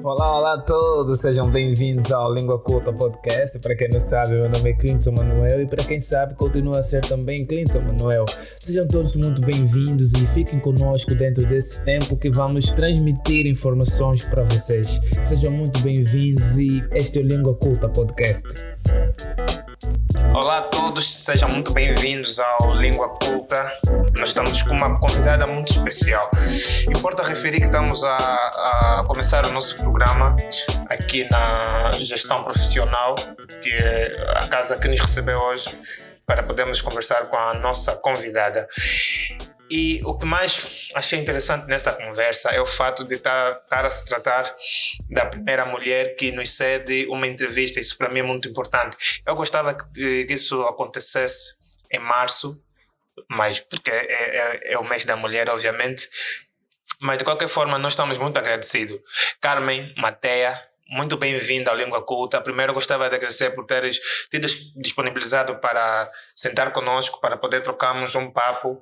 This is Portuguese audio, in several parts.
Olá, olá a todos, sejam bem-vindos ao Língua Culta Podcast. Para quem não sabe, meu nome é Clinton Manuel e para quem sabe, continua a ser também Clinton Manuel. Sejam todos muito bem-vindos e fiquem conosco dentro desse tempo que vamos transmitir informações para vocês. Sejam muito bem-vindos e este é o Língua Culta Podcast. Olá a todos, sejam muito bem-vindos ao Língua Culta. Nós estamos com uma convidada muito especial. Importa referir que estamos a começar o nosso programa aqui na Gestão Profissional, que é a casa que nos recebeu hoje, para podermos conversar com a nossa convidada. E o que mais achei interessante nessa conversa é o fato de estar a se tratar da primeira mulher que nos cede uma entrevista. Isso para mim é muito importante. Eu gostava que isso acontecesse em março, mas porque é o mês da mulher, obviamente. Mas de qualquer forma, nós estamos muito agradecidos. Carmen Mateia, muito bem-vinda ao Língua Culta. Primeiro, gostava de agradecer por teres tido disponibilizado para sentar conosco, para poder trocarmos um papo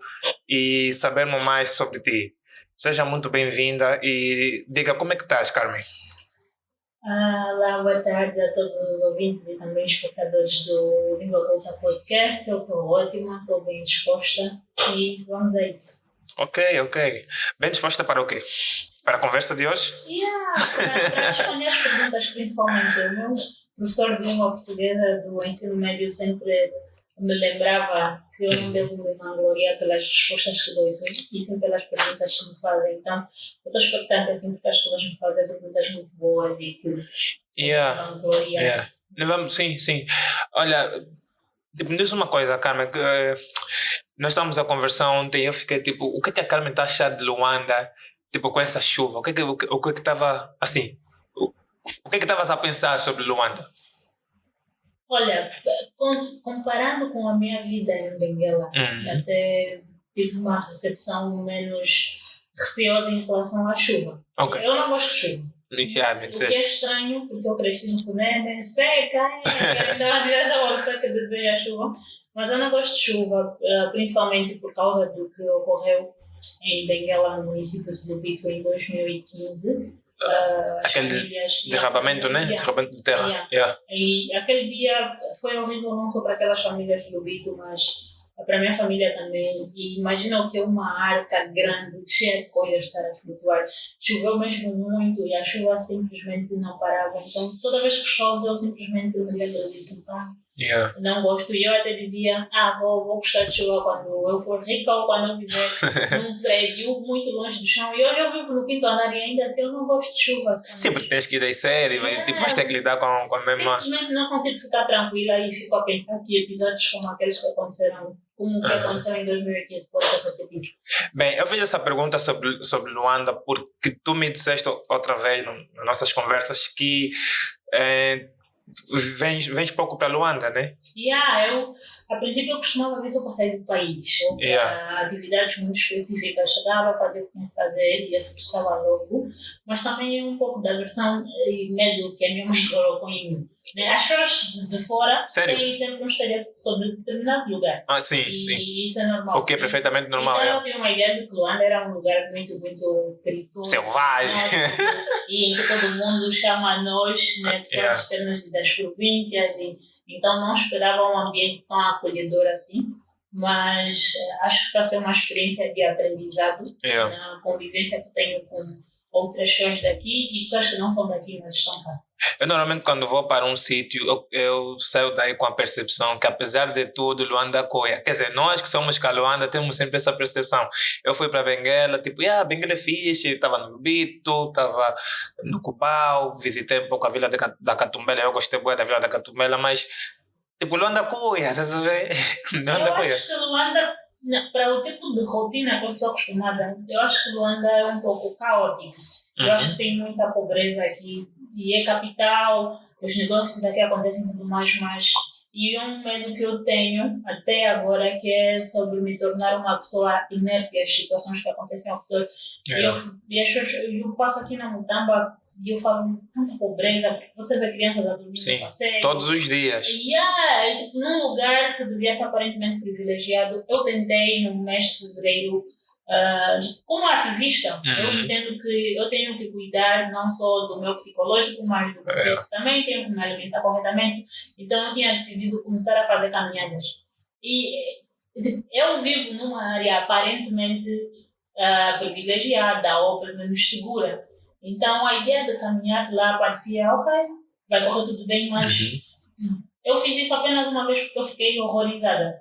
e sabermos mais sobre ti. Seja muito bem-vinda e diga como é que estás, Carmen. Olá, boa tarde a todos os ouvintes e também espectadores do Língua Culta Podcast. Eu estou ótima, estou bem disposta e vamos a isso. Ok. Bem disposta para o quê? Para a conversa de hoje? Para responder as perguntas, principalmente. O meu professor de língua portuguesa do ensino médio sempre me lembrava que eu não devo me vangloriar pelas respostas que dou, e sim pelas perguntas que me fazem. Então, eu estou expectante assim, porque as pessoas me fazem perguntas muito boas e que me vangloriam. Sim. Olha, me diz uma coisa, Carmen. Nós estávamos a conversar ontem e eu fiquei tipo, o que a Carmen está achando de Luanda? Tipo, com essa chuva, o que estava assim? O que estavas a pensar sobre Luanda? Olha, comparando com a minha vida em Benguela, até tive uma recepção menos receosa em relação à chuva. Okay. Eu não gosto de chuva. O que é estranho, porque eu cresci no Cunene, seca, quero dar uma direção ao pessoa que deseja chuva, mas eu não gosto de chuva, principalmente por causa do que ocorreu em Benguela, no município de Lubito, em 2015. Aquele derrapamento, né? Derrapamento de terra. E aquele dia foi horrível não só para aquelas famílias de Lubito, mas para a minha família também. E imagina o que é uma arca grande, cheia de coisas estar a flutuar. Choveu mesmo muito e a chuva simplesmente não parava. Então, toda vez que chove, eu simplesmente me lembro disso. Então, não gosto. E eu até dizia, vou gostar de chuva quando eu for rica ou quando eu viver num prédio muito longe do chão. E hoje eu vivo no quinto andar e ainda assim eu não gosto de chuva. Sim, porque tens que ir descer e vais ter que lidar com a mesma... Simplesmente não consigo ficar tranquila e fico a pensar que episódios como aqueles que aconteceram, como o que aconteceu em 2015, pode ser repetido. Bem, eu fiz essa pergunta sobre Luanda porque tu me disseste outra vez nas nossas conversas que vens pouco para Luanda, né? Eu a princípio eu costumava vir só para sair do país, ou para atividades muito específicas. Chegava, fazia o que tinha que fazer e regressava logo, mas também um pouco da aversão e medo que a minha mãe colocou em mim. As pessoas de fora têm sempre um estereótipo sobre determinado lugar. Sim. E isso é normal. O que é perfeitamente normal. Então eu tenho uma ideia de que Luanda era um lugar muito, muito perigoso. Selvagem. E em que todo mundo chama nós, pessoas externas das províncias. Então não esperava um ambiente tão acolhedor assim. Mas acho que está a ser uma experiência de aprendizado na convivência que tenho com outras pessoas daqui e pessoas que não são daqui, mas estão cá. Eu normalmente quando vou para um sítio, eu saio daí com a percepção que apesar de tudo, Luanda acolhe. Quer dizer, nós que somos cá Luanda temos sempre essa percepção. Eu fui para Benguela, Benguela é fixe, estava no Lubito, estava no Cubao, visitei um pouco a Vila da Catumbela, eu gostei muito da Vila da Catumbela, mas Luanda acolhe, estás a ver? Eu acho que Luanda, para o tipo de rotina que eu estou acostumada, eu acho que Luanda é um pouco caótico. Eu acho que tem muita pobreza aqui e é capital, os negócios aqui acontecem tudo mais, e um medo que eu tenho até agora que é sobre me tornar uma pessoa inerte às situações que acontecem ao redor. Eu passo aqui na Mutamba e eu falo tanta pobreza, porque você vê crianças a dormir no passeio. Todos os dias. Num lugar que devia ser aparentemente privilegiado, eu tentei no mês de fevereiro Como ativista, eu entendo que eu tenho que cuidar não só do meu psicológico, mas do meu físico também, tenho que me alimentar corretamente. Então, eu tinha decidido começar a fazer caminhadas. E tipo, eu vivo numa área aparentemente privilegiada ou pelo menos segura. Então, a ideia de caminhar lá parecia, ok, vai correr tudo bem, mas eu fiz isso apenas uma vez porque eu fiquei horrorizada.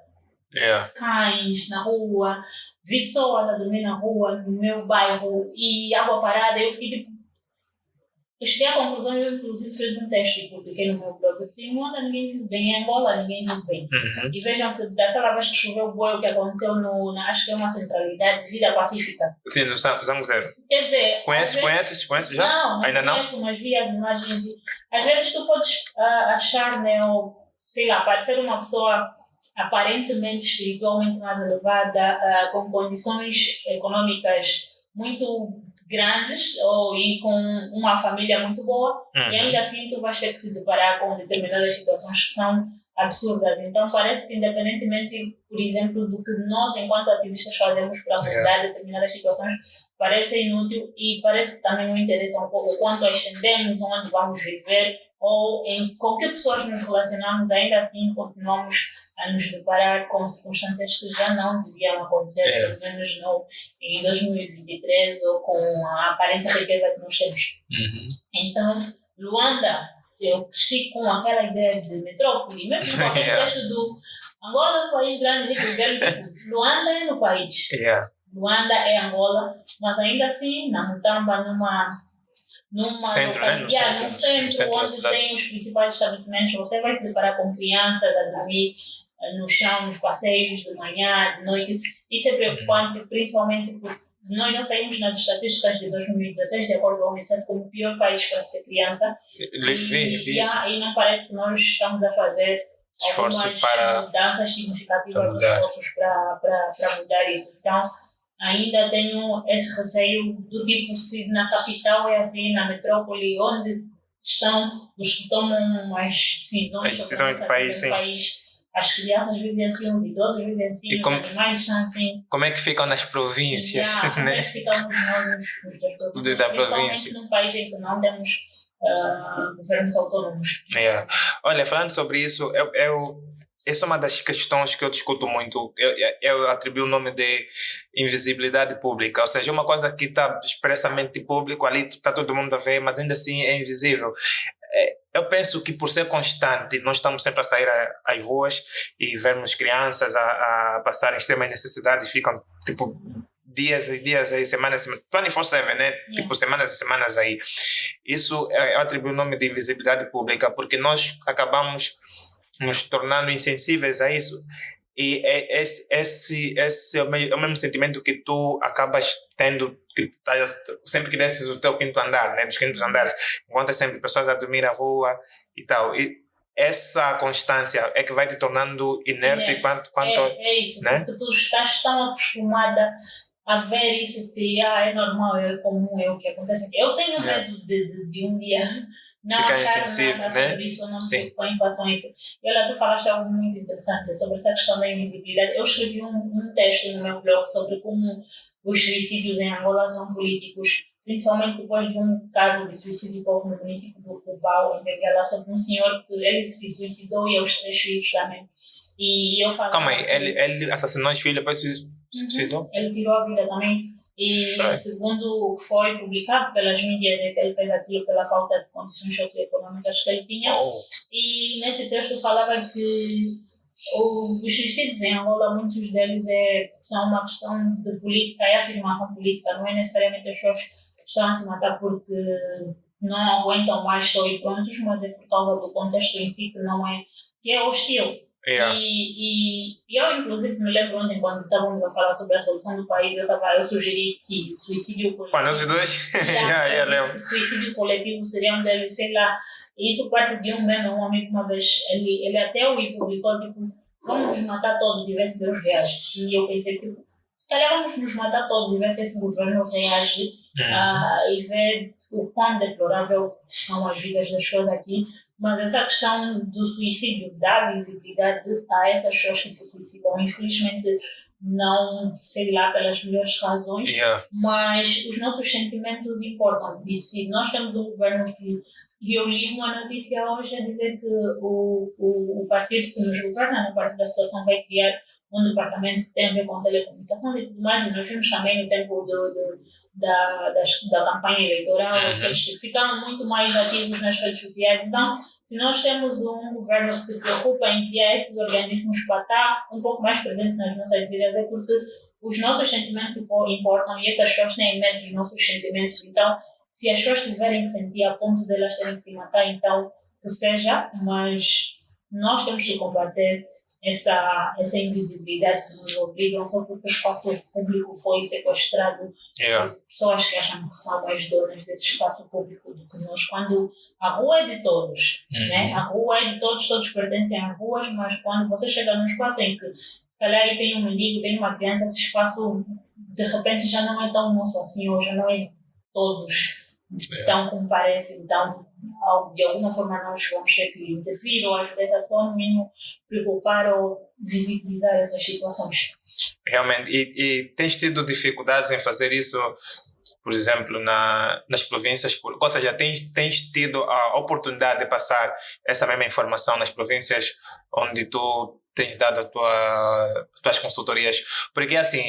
Cães na rua, vi pessoas a dormir na rua, no meu bairro, e água parada. Eu fiquei tipo. Eu cheguei à conclusão, eu inclusive fiz um teste e publiquei no meu blog. Eu disse: em Luanda ninguém vive bem, em Angola ninguém vive bem. E vejam que daquela vez que choveu o que aconteceu acho que é uma centralidade de vida pacífica. Sim, no Zangozero. Quer dizer. Conheces já? Não, ainda conheço, mas vi as imagens. Às vezes tu podes achar, né, ou sei lá, parecer uma pessoa aparentemente espiritualmente mais elevada, com condições econômicas muito grandes e com uma família muito boa, e ainda assim tu vais ter que te deparar com determinadas situações que são absurdas. Então parece que independentemente, por exemplo, do que nós enquanto ativistas fazemos para mudar determinadas situações, parece inútil e parece que também não interessa um pouco quanto ascendemos, onde vamos viver ou com que pessoas nos relacionamos. Ainda assim continuamos a nos deparar com circunstâncias que já não deviam acontecer, pelo menos não em 2023, ou com a aparente riqueza que nós temos. Então, Luanda, eu cresci com aquela ideia de metrópole, mesmo no contexto do Angola é um país grande, rico e velho, Luanda é no país. Luanda é Angola, mas ainda assim, na Mutamba, numa centro, localidade, no centro onde tem os principais estabelecimentos, você vai se deparar com crianças a dormir no chão, nos passeios de manhã, de noite. Isso é preocupante, principalmente porque nós já saímos nas estatísticas de 2016, de acordo com a Unicef, como o pior país para ser criança. E não parece que nós estamos a fazer algumas mudanças significativas, esforços para mudar isso. Então, ainda tenho esse receio do tipo, se na capital é assim, na metrópole, onde estão os que tomam as decisões do país, as crianças vivem assim, os idosos vivem assim, os animais estão assim. Como é que ficam nas províncias? Como é que ficamos nós nos da província? Num país em que não temos governos autônomos. Olha, falando sobre isso, essa é uma das questões que eu discuto muito. Eu atribuo o nome de invisibilidade pública, ou seja, uma coisa que está expressamente público, ali está todo mundo a ver, mas ainda assim é invisível. Eu penso que por ser constante, nós estamos sempre a sair às ruas e vermos crianças a passarem extremas necessidades, ficam tipo dias e dias aí, semanas, 24/7, né? Tipo semanas e semanas aí. Isso eu atribuo o nome de invisibilidade pública, porque nós acabamos nos tornando insensíveis a isso. E esse é o mesmo sentimento que tu acabas tendo, tipo, sempre que desces o teu quinto andar, né, dos quintos andares, encontras sempre pessoas a dormir na rua e tal. E essa constância é que vai te tornando inerte quanto é isso, né? porque tu estás tão acostumada a ver isso que é normal, é comum, é o que acontece aqui. Eu tenho medo de um dia não ficar achar insensível, nada né? sobre isso, ou não me preocupar em relação a isso. E olha, tu falaste algo muito interessante sobre essa questão da invisibilidade. Eu escrevi um texto no meu blog sobre como os suicídios em Angola são políticos, principalmente depois de um caso de suicídio que houve no município do Cubao, em Benguela, sobre um senhor que ele se suicidou e aos 3 filhos também. E eu falo... Calma aí, ele assassinou os filhos, depois se suicidou? Ele tirou a vida também. E segundo o que foi publicado pelas mídias, é que ele fez aquilo pela falta de condições socioeconômicas que ele tinha. E nesse texto falava que os suicídios em Angola, muitos deles são uma questão de política e afirmação política. Não é necessariamente as pessoas estão a se matar porque não aguentam mais só e prontos, mas é por causa do contexto em si que é hostil. E eu, inclusive, me lembro ontem, quando estávamos a falar sobre a solução do país, eu sugeri que suicídio coletivo. Nós dois? Suicídio coletivo seria um deles, sei lá. Isso parte de um meme, um amigo uma vez, ele até o publicou, tipo, vamos nos matar todos e ver se Deus reage. E eu pensei, tipo, se calhar vamos nos matar todos e ver se esse governo reage e ver o quão deplorável são as vidas das pessoas aqui. Mas essa questão do suicídio dá visibilidade a essas pessoas que se suicidam. Infelizmente, não, sei lá, pelas melhores razões, mas os nossos sentimentos importam. E se nós temos um governo que... E eu li uma notícia hoje a dizer que o partido que nos governa, na parte da situação, vai criar um departamento que tem a ver com telecomunicações e tudo mais, e nós vimos também no tempo da campanha eleitoral que eles ficaram muito mais ativos nas redes sociais. Então, se nós temos um governo que se preocupa em criar esses organismos para estar um pouco mais presente nas nossas vidas, é porque os nossos sentimentos importam e essas pessoas têm medo dos nossos sentimentos. Então, se as pessoas tiverem que sentir a ponto de elas terem que se matar, então que seja, mas nós temos que combater essa invisibilidade que nos obrigam só porque o espaço público foi sequestrado por pessoas que acham que são mais donas desse espaço público do que nós, quando a rua é de todos, né? A rua é de todos, todos pertencem às ruas, mas quando você chega num espaço em que se calhar aí tem um mendigo, tem uma criança, esse espaço de repente já não é tão nosso assim, ou já não é todos então como parece, então de alguma forma nós vamos ter que intervir ou ajudar essa pessoa, no mínimo preocupar ou visibilizar essas situações. Realmente, e tens tido dificuldades em fazer isso, por exemplo, nas províncias, ou seja, tens tido a oportunidade de passar essa mesma informação nas províncias onde tu tens dado as tuas consultorias, porque assim,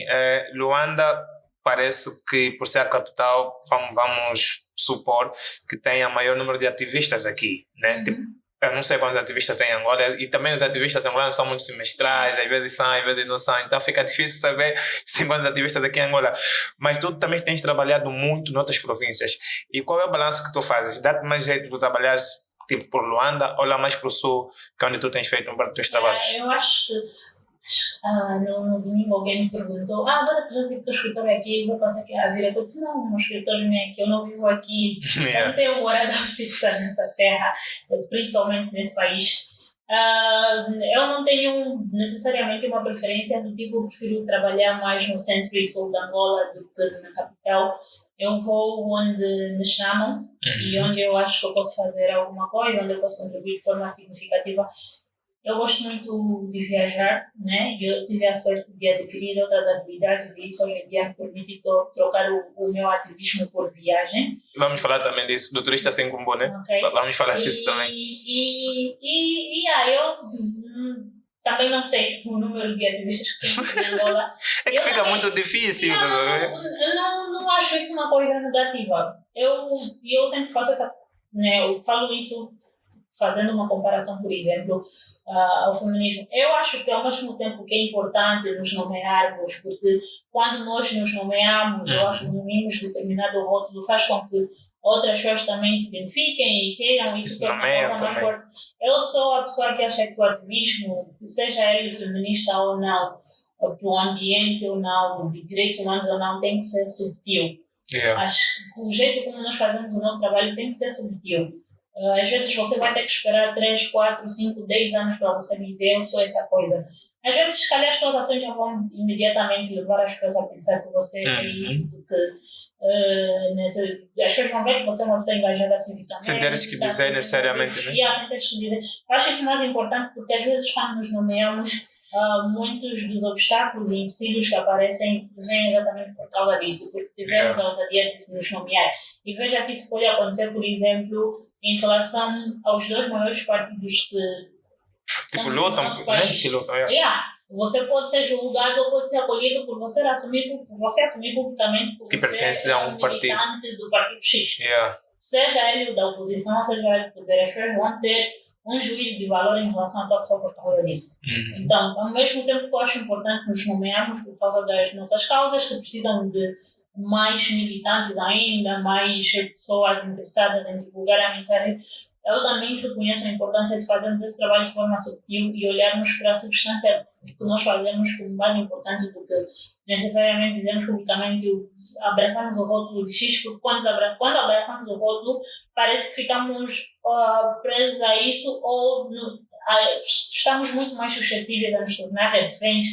Luanda parece que por ser a capital vamos supor que tem o maior número de ativistas aqui, né? Tipo, eu não sei quantos ativistas tem em Angola, e também os ativistas angolanos são muito semestrais, às vezes são, às vezes não são, então fica difícil saber se tem quantos ativistas aqui em Angola. Mas tu também tens trabalhado muito em outras províncias. E qual é o balanço que tu fazes? Dá-te mais jeito de trabalhar tipo por Luanda ou lá mais para o sul, que é onde tu tens feito um parte dos teus trabalhos? Eu acho que no domingo alguém me perguntou, agora que já sei que o teu escritório é aqui, vou passar aqui a vir. Eu disse, não, o meu escritório não é aqui, eu não vivo aqui, eu não tenho morada fixa nessa terra, principalmente nesse país. Eu não tenho necessariamente uma preferência do tipo, eu prefiro trabalhar mais no centro e sul da Angola do que na capital. Eu vou onde me chamam e onde eu acho que eu posso fazer alguma coisa, onde eu posso contribuir de forma significativa. Eu gosto muito de viajar, né? E eu tive a sorte de adquirir outras habilidades e isso hoje em dia me permite trocar o meu ativismo por viagem. Vamos falar também disso, do turista sem combo, né? Okay. Vamos falar disso também. Eu também não sei o número de ativistas que tem em Angola. É que fica também, muito difícil. Eu não acho isso uma coisa negativa. Eu sempre faço essa... Né, eu falo isso fazendo uma comparação, por exemplo, ao feminismo. Eu acho que ao mesmo tempo que é importante nos nomearmos, porque quando nós nos nomeamos ou assumimos determinado rótulo, faz com que outras pessoas também se identifiquem e queiram isso torna uma coisa mais forte. Eu sou a pessoa que acha que o ativismo, seja ele feminista ou não, para o ambiente ou não, de direitos humanos ou não, tem que ser subtil. Acho que o jeito como nós fazemos o nosso trabalho tem que ser subtil. Às vezes você vai ter que esperar 3, 4, 5, 10 anos para você dizer eu sou essa coisa. Às vezes, se calhar, as suas ações já vão imediatamente levar as pessoas a pensar que você é isso, do que as pessoas vão ver que você é uma pessoa engajada civicamente. Sem teres que dizer necessariamente, né? Sem teres que dizer. Eu acho isso mais importante porque às vezes quando nos nomeamos, muitos dos obstáculos e empecilhos que aparecem vêm exatamente por causa disso, porque tivemos a ousadia de nos nomear. E veja que isso pode acontecer, por exemplo, em relação aos 2 maiores partidos que lutam, né? Você pode ser julgado ou pode ser acolhido por você assumir publicamente que você pertence a um militante do partido X. Seja ele da oposição, seja ele do poder, as pessoas vão ter um juízo de valor em relação a tua pessoa por causa disso. Então, ao mesmo tempo que eu acho importante nos nomearmos por causa das nossas causas, que precisam de mais militantes ainda, mais pessoas interessadas em divulgar a mensagem, eu também reconheço a importância de fazermos esse trabalho de forma subtil e olharmos para a substância que nós fazemos como mais importante do que necessariamente dizermos publicamente abraçamos o rótulo de X, porque quando abraçamos o rótulo parece que ficamos presos a isso ou estamos muito mais suscetíveis a nos tornar reféns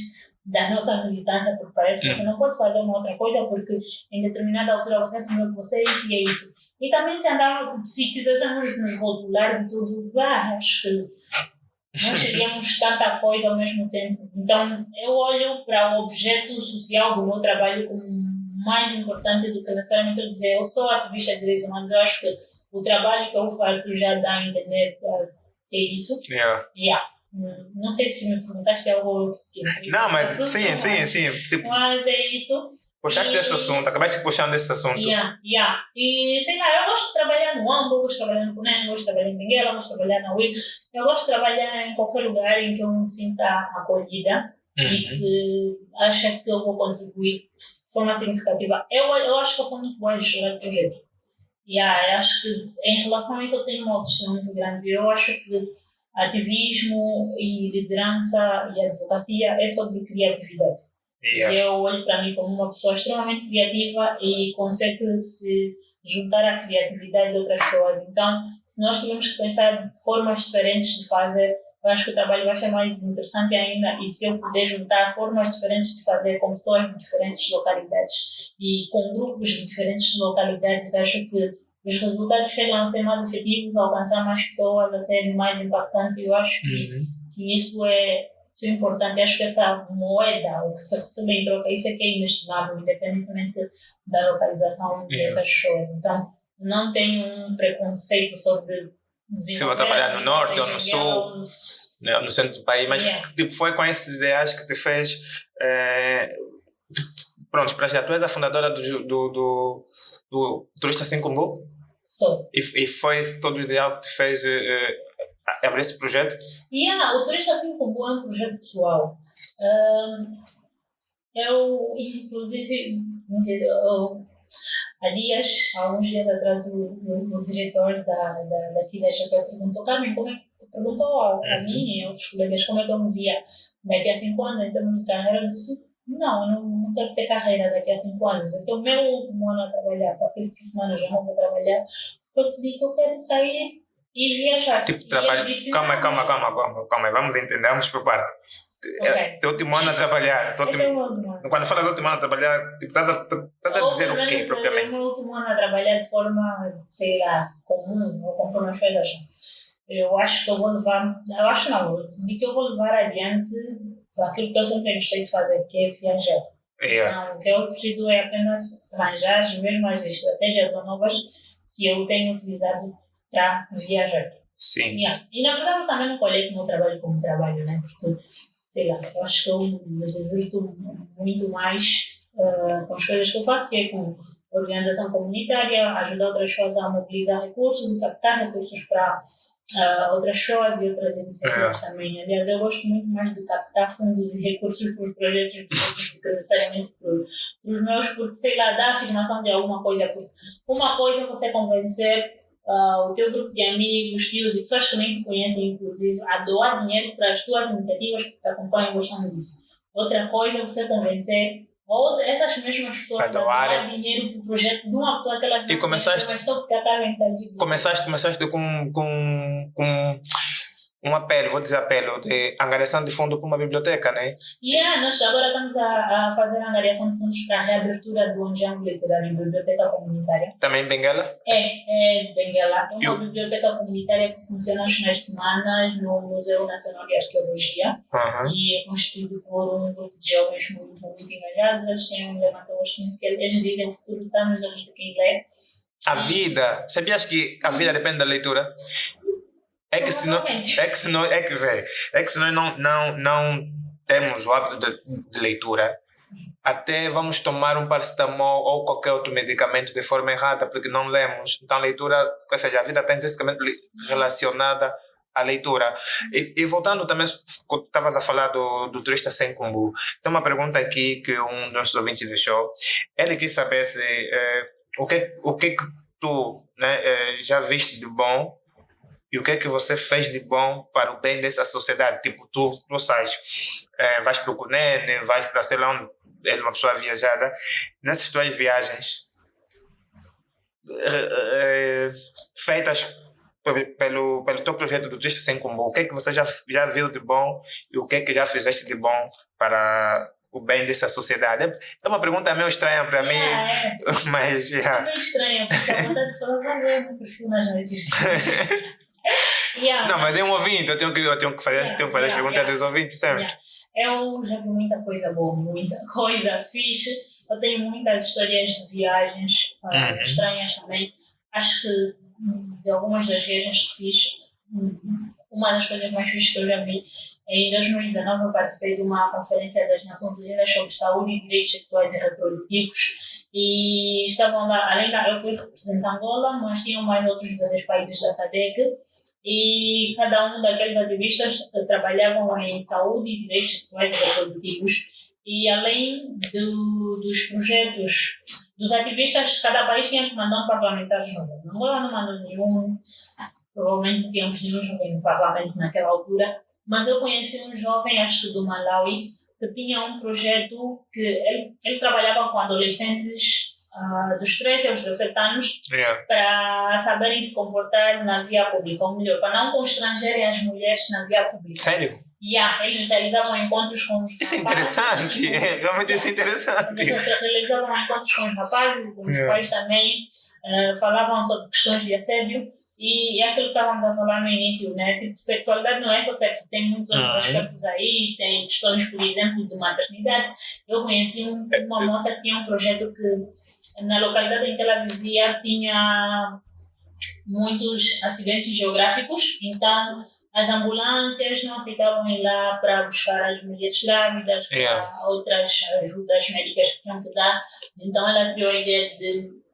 da nossa militância, porque parece que você não pode fazer uma outra coisa porque em determinada altura você assumiu que você é isso e é isso. E também se quiséssemos nos rotular de tudo, acho que nós seríamos tanta coisa ao mesmo tempo. Então, eu olho para o objeto social do meu trabalho como mais importante do que necessariamente eu dizer eu sou ativista de direitos humanos. Eu acho que o trabalho que eu faço já dá a entender que é isso. Não sei se me perguntaste algo que não, mas sim. Tipo, mas é isso. Puxaste esse assunto, acabaste puxando esse assunto. E sei lá, eu gosto de trabalhar no AMBO, eu gosto de trabalhar no CUNEN, gosto de trabalhar em Benguela, gosto de trabalhar na UIL. Eu gosto de trabalhar em qualquer lugar em que eu me sinta acolhida e que acha que eu vou contribuir de forma significativa. Eu acho que eu sou muito boa de gestorar de projeto. Eu acho que em relação a isso eu tenho uma autoestima muito grande. Eu acho que ativismo e liderança e advocacia é sobre criatividade. Eu olho para mim como uma pessoa extremamente criativa e consegue se juntar à criatividade de outras pessoas. Então, se nós tivermos que pensar formas diferentes de fazer, eu acho que o trabalho vai ser mais interessante ainda. E se eu puder juntar formas diferentes de fazer com pessoas de diferentes localidades e com grupos de diferentes localidades, acho que os resultados chegam a ser mais efetivos, a alcançar mais pessoas, a ser mais impactante. Eu acho que isso é importante. Acho que essa moeda, o que se recebe em troca, isso é que é inestimável, independentemente da localização dessas pessoas. Então, não tenho um preconceito sobre se vou trabalhar no norte ou no sul, no centro do país, mas tipo, foi com esses ideais que te fez pronto, para já tu és a fundadora do Turista Sem Combo? Sou. E foi todo o ideal que te fez abrir esse projeto? O Turista Sem Combo é um projeto pessoal. Eu, inclusive, há alguns dias atrás, o diretor daqui da Chapéu perguntou, Carmen, perguntou a mim e a outros colegas como é que eu me via daqui a 5 anos em termos de carreira. Eu disse, não, eu não quero ter carreira daqui a 5 anos. Esse é o meu último ano a trabalhar. Para aquele próximo ano eu já não vou trabalhar. Eu decidi que eu quero sair e viajar. Tipo, trabalho. Calma. Vamos entender, vamos por parte. Teu último ano a trabalhar. Quando fala do último ano a trabalhar, tipo, estás a dizer o quê propriamente? É o meu último ano a trabalhar de forma, sei lá, comum, ou conforme as pessoas acham. Eu acho que eu vou levar. Eu acho não, eu decidi que eu vou levar adiante aquilo que eu sempre gostei de fazer, que é viajar. Então, o que eu preciso é apenas arranjar as mesmas estratégias ou novas que eu tenho utilizado para viajar. Sim. E na verdade eu também não colhei o meu trabalho como trabalho, né? Porque, sei lá, eu acho que eu me divirto muito mais com as coisas que eu faço, que é com organização comunitária, ajudar outras pessoas a mobilizar recursos e captar recursos para outras pessoas e outras iniciativas também. Aliás, eu gosto muito mais de captar fundos e recursos para os projetos do que necessariamente para os meus, porque, sei lá, dá a afirmação de alguma coisa. Porque uma coisa é você convencer o teu grupo de amigos, tios e pessoas que nem te conhecem, inclusive, a doar dinheiro para as tuas iniciativas que te acompanham gostando disso. Outra coisa é você convencer essas mesmas pessoas a doar dinheiro para o projeto de uma pessoa que elas não conhecem, mas só porque a Carmen está ali. Começaste com um apelo, vou dizer apelo, de angariação de fundo para uma biblioteca, né? Nós agora estamos a fazer a angariação de fundos para a reabertura do Onjango Literário, biblioteca comunitária. Também em Benguela? É Benguela. É uma biblioteca comunitária que funciona aos finais de semana no Museu Nacional de Arqueologia e é constituído por um grupo de jovens muito, muito engajados. Eles têm um lema que eu gosto muito, que eles dizem: o futuro está nos olhos de quem lê. A vida. Sabias que a vida depende da leitura? É que se nós não temos o hábito de leitura, até vamos tomar um paracetamol ou qualquer outro medicamento de forma errada porque não lemos. Então a leitura, ou seja, a vida está intrinsecamente relacionada à leitura. E voltando também, quando estavas a falar do Turista Sem Combo, tem uma pergunta aqui que um dos nossos ouvintes deixou. Ele quis saber se o que tu, né, já viste de bom e o que é que você fez de bom para o bem dessa sociedade. Tipo, tu vais para o CUNEN, vais para sei lá onde és uma pessoa viajada. Nessas tuas viagens feitas pelo teu projeto do Turista Sem Combo, o que é que você já viu de bom e o que é que já fizeste de bom para o bem dessa sociedade? É uma pergunta meio estranha para mim, mas... É meio estranha, porque a vontade de falar vai ver no perfil nas noites. Não, mas é um ouvinte, eu tenho que fazer as perguntas dos ouvintes sempre. Eu já vi muita coisa boa, muita coisa fixe. Eu tenho muitas histórias de viagens estranhas também. Acho que de algumas das viagens que fiz, uma das coisas mais fixes que eu já vi, em 2019 eu participei de uma conferência das Nações Unidas sobre saúde e direitos sexuais e reprodutivos e estavam lá, eu fui representar Angola, mas tinham mais outros 16 países da SADC e cada um daqueles ativistas trabalhavam em saúde e direitos sexuais e reprodutivos e além dos projetos dos ativistas, cada país tinha que mandar um parlamentar jovem. Angola não mandou nenhum, provavelmente não tínhamos nenhum jovem no parlamento naquela altura, mas eu conheci um jovem, acho que do Malawi, que tinha um projeto que ele trabalhava com adolescentes dos 13 aos 17 anos para saberem se comportar na via pública, ou melhor, para não constrangerem as mulheres na via pública. Sério? Eles realizavam encontros com os rapazes. Isso é interessante, realmente isso é interessante. Realizavam encontros com os rapazes e com os pais também, falavam sobre questões de assédio. E é aquilo que estávamos a falar no início, né? Tipo, sexualidade não é só sexo, tem muitos outros aspectos aí, tem questões, por exemplo, de maternidade. Eu conheci uma moça que tinha um projeto que, na localidade em que ela vivia, tinha muitos acidentes geográficos, então as ambulâncias não aceitavam ir lá para buscar as mulheres grávidas, para outras ajudas médicas que tinham que dar. Então ela criou a ideia de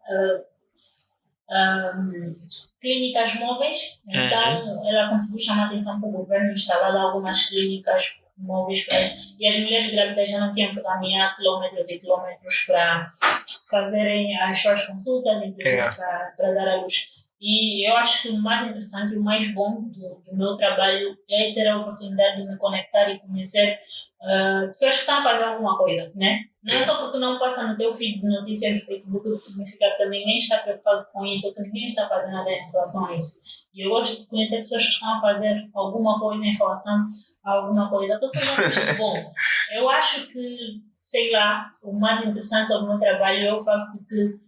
clínicas móveis, então ela conseguiu chamar a atenção para o governo e instalar lá algumas clínicas móveis para isso. E as mulheres grávidas já não tinham que caminhar quilómetros e quilómetros para fazerem as suas consultas, inclusive para dar à luz. E eu acho que o mais interessante e o mais bom do meu trabalho é ter a oportunidade de me conectar e conhecer pessoas que estão a fazer alguma coisa, né? Não é só porque não passa no teu feed de notícias do Facebook que significa que ninguém está preocupado com isso ou que ninguém está fazendo nada em relação a isso. E eu gosto de conhecer pessoas que estão a fazer alguma coisa em relação a alguma coisa. Que eu estou bom. Eu acho que, sei lá, o mais interessante sobre o meu trabalho é o facto de que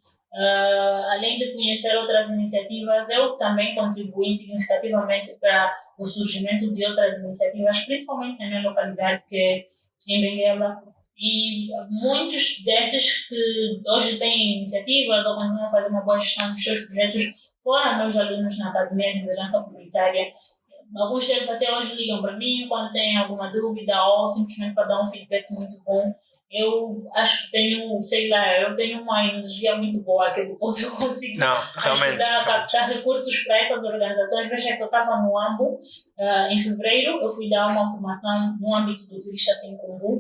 além de conhecer outras iniciativas, eu também contribuí significativamente para o surgimento de outras iniciativas, principalmente na minha localidade, que é em Benguela. E muitos desses que hoje têm iniciativas ou continuam a fazer uma boa gestão dos seus projetos foram meus alunos na Academia de Liderança Comunitária. Alguns deles até hoje ligam para mim quando têm alguma dúvida ou simplesmente para dar um feedback muito bom. Eu acho que tenho, sei lá, eu tenho uma energia muito boa que depois eu consigo ajudar a captar recursos para essas organizações. Veja que eu estava no AMBO em fevereiro, eu fui dar uma formação no âmbito do Turista Sem Combo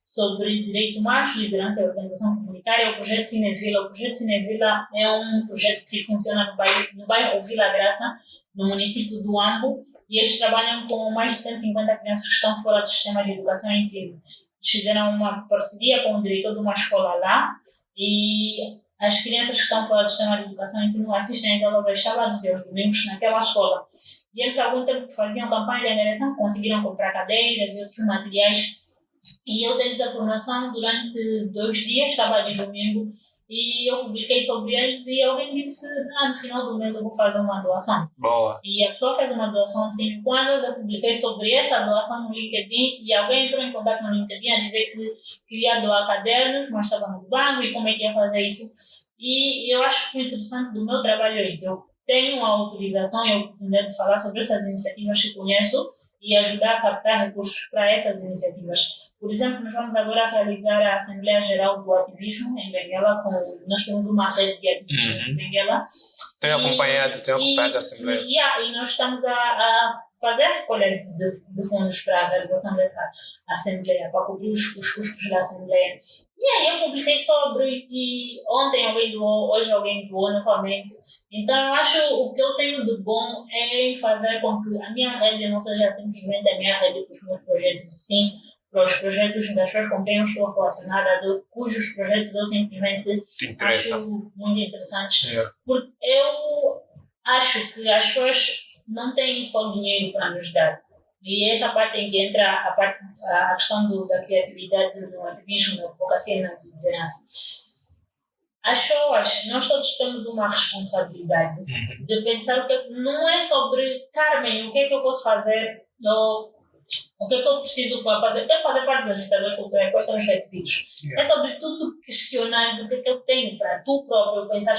sobre direitos humanos, liderança e organização comunitária, o projeto Cinevila. O projeto Cinevila é um projeto que funciona no bairro Vila Graça, no município do Ambo, e eles trabalham com mais de 150 crianças que estão fora do sistema de educação e ensino. Fizeram uma parceria com o diretor de uma escola lá e as crianças que estão fora do sistema de educação e ensino assistem às aulas aos sábados e aos domingos naquela escola. E eles, há algum tempo que faziam campanha de angariação, conseguiram comprar cadeiras e outros materiais. E eu dei-lhes a formação durante 2 dias, sábado e domingo, e eu publiquei sobre eles e alguém disse, no final do mês eu vou fazer uma doação. Boa. E a pessoa fez uma doação de 5 kwanzas, eu publiquei sobre essa doação no LinkedIn e alguém entrou em contato no LinkedIn a dizer que queria doar cadernos, mas estava no banco e como é que ia fazer isso. E eu acho que o interessante do meu trabalho é isso. Eu tenho a autorização e a oportunidade de falar sobre essas iniciativas que conheço e ajudar a captar recursos para essas iniciativas. Por exemplo, nós vamos agora realizar a Assembleia Geral do Ativismo em Benguela. Nós temos uma rede de ativistas em Benguela. Tenho acompanhado a Assembleia. E nós estamos a fazer a recolha de fundos para a realização dessa Assembleia, para cobrir os custos da Assembleia. E aí eu publiquei sobre, e ontem alguém doou, hoje alguém doou novamente. Então eu acho o que eu tenho de bom é em fazer com que a minha rede não seja simplesmente a minha rede para os meus projetos, sim, para os projetos das pessoas com quem eu estou relacionada, cujos projetos eu simplesmente acho muito interessantes. Porque eu acho que as pessoas não têm só dinheiro para nos dar. E essa parte em que entra a questão da criatividade, do ativismo, da advocacia e da liderança. as pessoas, nós todos temos uma responsabilidade de pensar o que não é sobre Carmen, o que é que eu posso fazer, ou o que é que eu preciso para fazer. Quero fazer parte dos agitadores culturais, quais são os requisitos. É sobre tudo questionar o que é que eu tenho para tu próprio pensar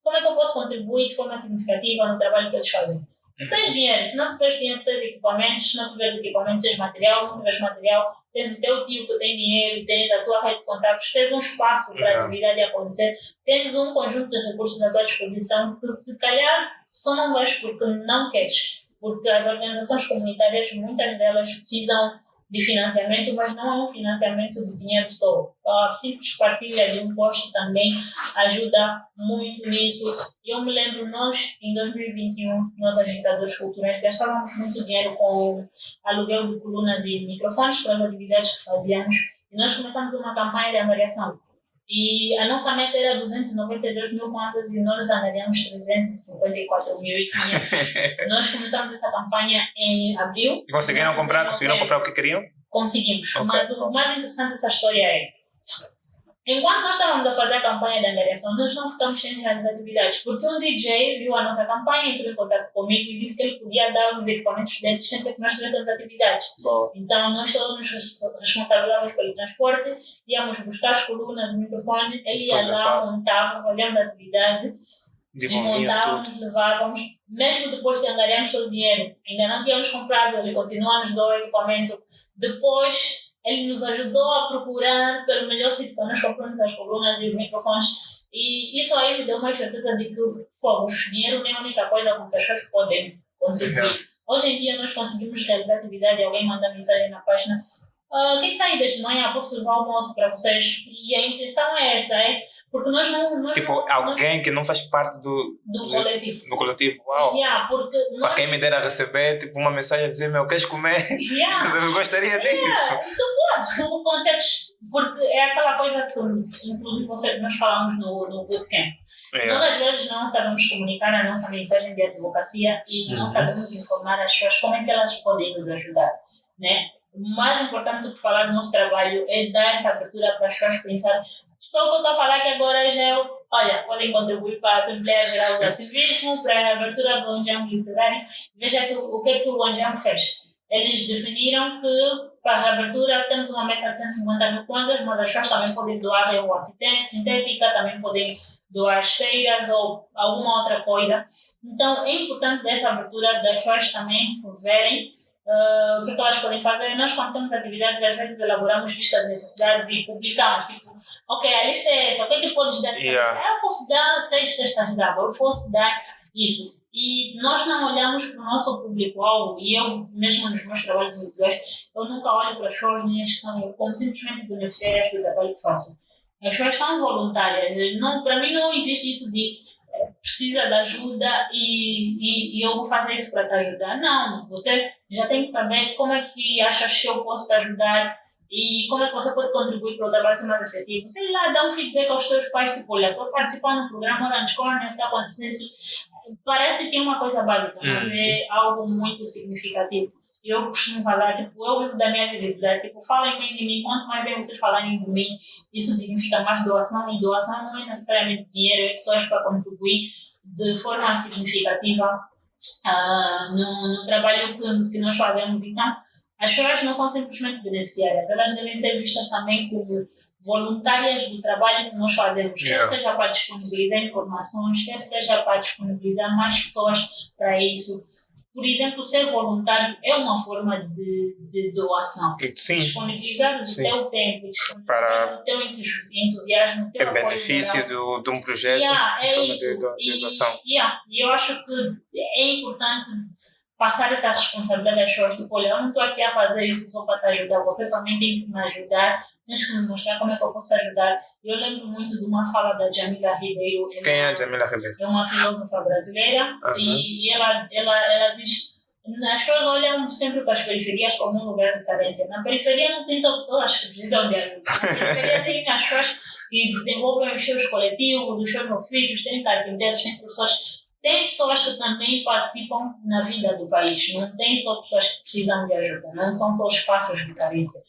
como é que eu posso contribuir de forma significativa no trabalho que eles fazem. Tu tens dinheiro, se não tiveres dinheiro, tens equipamentos, se não tiveres equipamento, tens material, não tiveres material, tens o teu tio que tem dinheiro, tens a tua rede de contatos, tens um espaço para a atividade acontecer, tens um conjunto de recursos à tua disposição que se calhar só não vais porque não queres, porque as organizações comunitárias, muitas delas precisam de financiamento, mas não é um financiamento de dinheiro só. A simples partilha de um post também ajuda muito nisso. Eu me lembro, nós, em 2021, nós agitadores culturais, gastávamos muito dinheiro com aluguel de colunas e microfones para as atividades que fazíamos, e nós começamos uma campanha de angariação. E a nossa meta era 292 mil contas e nós angariamos 354.500. Nós começamos essa campanha em abril. Conseguiram comprar o que queriam? Conseguimos, mas o mais interessante dessa história é, enquanto nós estávamos a fazer a campanha de angariação, nós não ficamos sem realizar atividades, porque um DJ viu a nossa campanha, entrou em contato comigo e disse que ele podia dar os equipamentos dele sempre que nós tivéssemos atividades. Bom. Então, nós só nos responsabilizávamos pelo transporte, íamos buscar as colunas, o microfone, ele ia lá, montava, fazíamos a atividade, desmontávamos, levávamos, mesmo depois de angariarmos todo o dinheiro, ainda não tínhamos comprado, ele continuou a nos dar o equipamento. Depois, ele nos ajudou a procurar pelo melhor sítio para nós comprarmos as colunas e os microfones. E isso aí me deu mais certeza de que dinheiro não é a única coisa com que as pessoas podem contribuir. Hoje em dia, nós conseguimos realizar atividade e alguém manda mensagem na página: quem está aí desde manhã, posso levar o almoço para vocês? E a intenção é essa, porque nós não... alguém que não faz parte do coletivo. Do coletivo, uau. Porque para quem me dera receber uma mensagem a dizer: queres comer? Eu gostaria disso. Tu consegues, porque é aquela coisa que, inclusive, nós falamos no bootcamp. Nós às vezes não sabemos comunicar a nossa mensagem de advocacia e não sabemos informar as pessoas como é que elas podem nos ajudar, né? O mais importante do que falar do nosso trabalho é dar essa abertura para as pessoas pensar. Só que eu estou a falar que agora já podem contribuir para a Assembleia Geral do Ativismo, para a abertura do Onjam Literário. Veja o que é que o Onjam fez. Eles definiram que para a abertura temos uma meta de 150 mil kwanzas, mas as pessoas também podem doar relva sintética, também podem doar esteiras ou alguma outra coisa. Então é importante dessa abertura das pessoas também verem o que elas podem fazer. Nós, quando temos atividades, às vezes elaboramos lista de necessidades e publicamos, tipo, ok, a lista é essa, o que é que podes dar nessa lista? Eu posso dar 6 cestas de água, eu posso dar isso. E nós não olhamos para o nosso público-alvo, e eu, mesmo nos meus trabalhos individuais, eu nunca olho para as pessoas nem as que estão como simplesmente beneficiárias do trabalho que faço. As pessoas são voluntárias. Para mim não existe isso de precisa de ajuda e eu vou fazer isso para te ajudar. Não, você já tem que saber como é que achas que eu posso te ajudar e como é que você pode contribuir para o trabalho ser mais efetivo. Sei lá, dá um feedback aos teus pais, tipo, olha, estou participando no programa Orange Corner, está acontecendo isso. Parece que é uma coisa básica, mas é algo muito significativo. Eu costumo falar, tipo, eu vivo da minha visibilidade, tipo, falem bem de mim, quanto mais bem vocês falarem de mim, isso significa mais doação, e doação não é necessariamente dinheiro, é pessoas para contribuir de forma significativa no trabalho que nós fazemos. Então, as pessoas não são simplesmente beneficiárias, elas devem ser vistas também como voluntárias do trabalho que nós fazemos, quer seja para disponibilizar informações, quer seja para disponibilizar mais pessoas para isso. Por exemplo, ser voluntário é uma forma de doação. Sim. Disponibilizar o teu tempo, disponibilizar o teu entusiasmo, o teu apoio. É benefício de um projeto, é isso. de doação. E eu acho que é importante passar essa responsabilidade às pessoas. Tipo, olha, eu não estou aqui a fazer isso só para te ajudar, você também tem que me ajudar, tens que me mostrar como é que eu posso ajudar. Eu lembro muito de uma fala da Jamila Ribeiro. Quem é a Jamila Ribeiro? É uma filósofa brasileira, e ela diz: as pessoas olham sempre para as periferias como um lugar de carência. Na periferia não tem só pessoas que precisam de ajuda. Na periferia tem as pessoas que desenvolvem os seus coletivos, os seus ofícios, tem carpinteiros, tem pessoas tem pessoas que também participam na vida do país, não tem só pessoas que precisam de ajuda, não são só espaços de carência.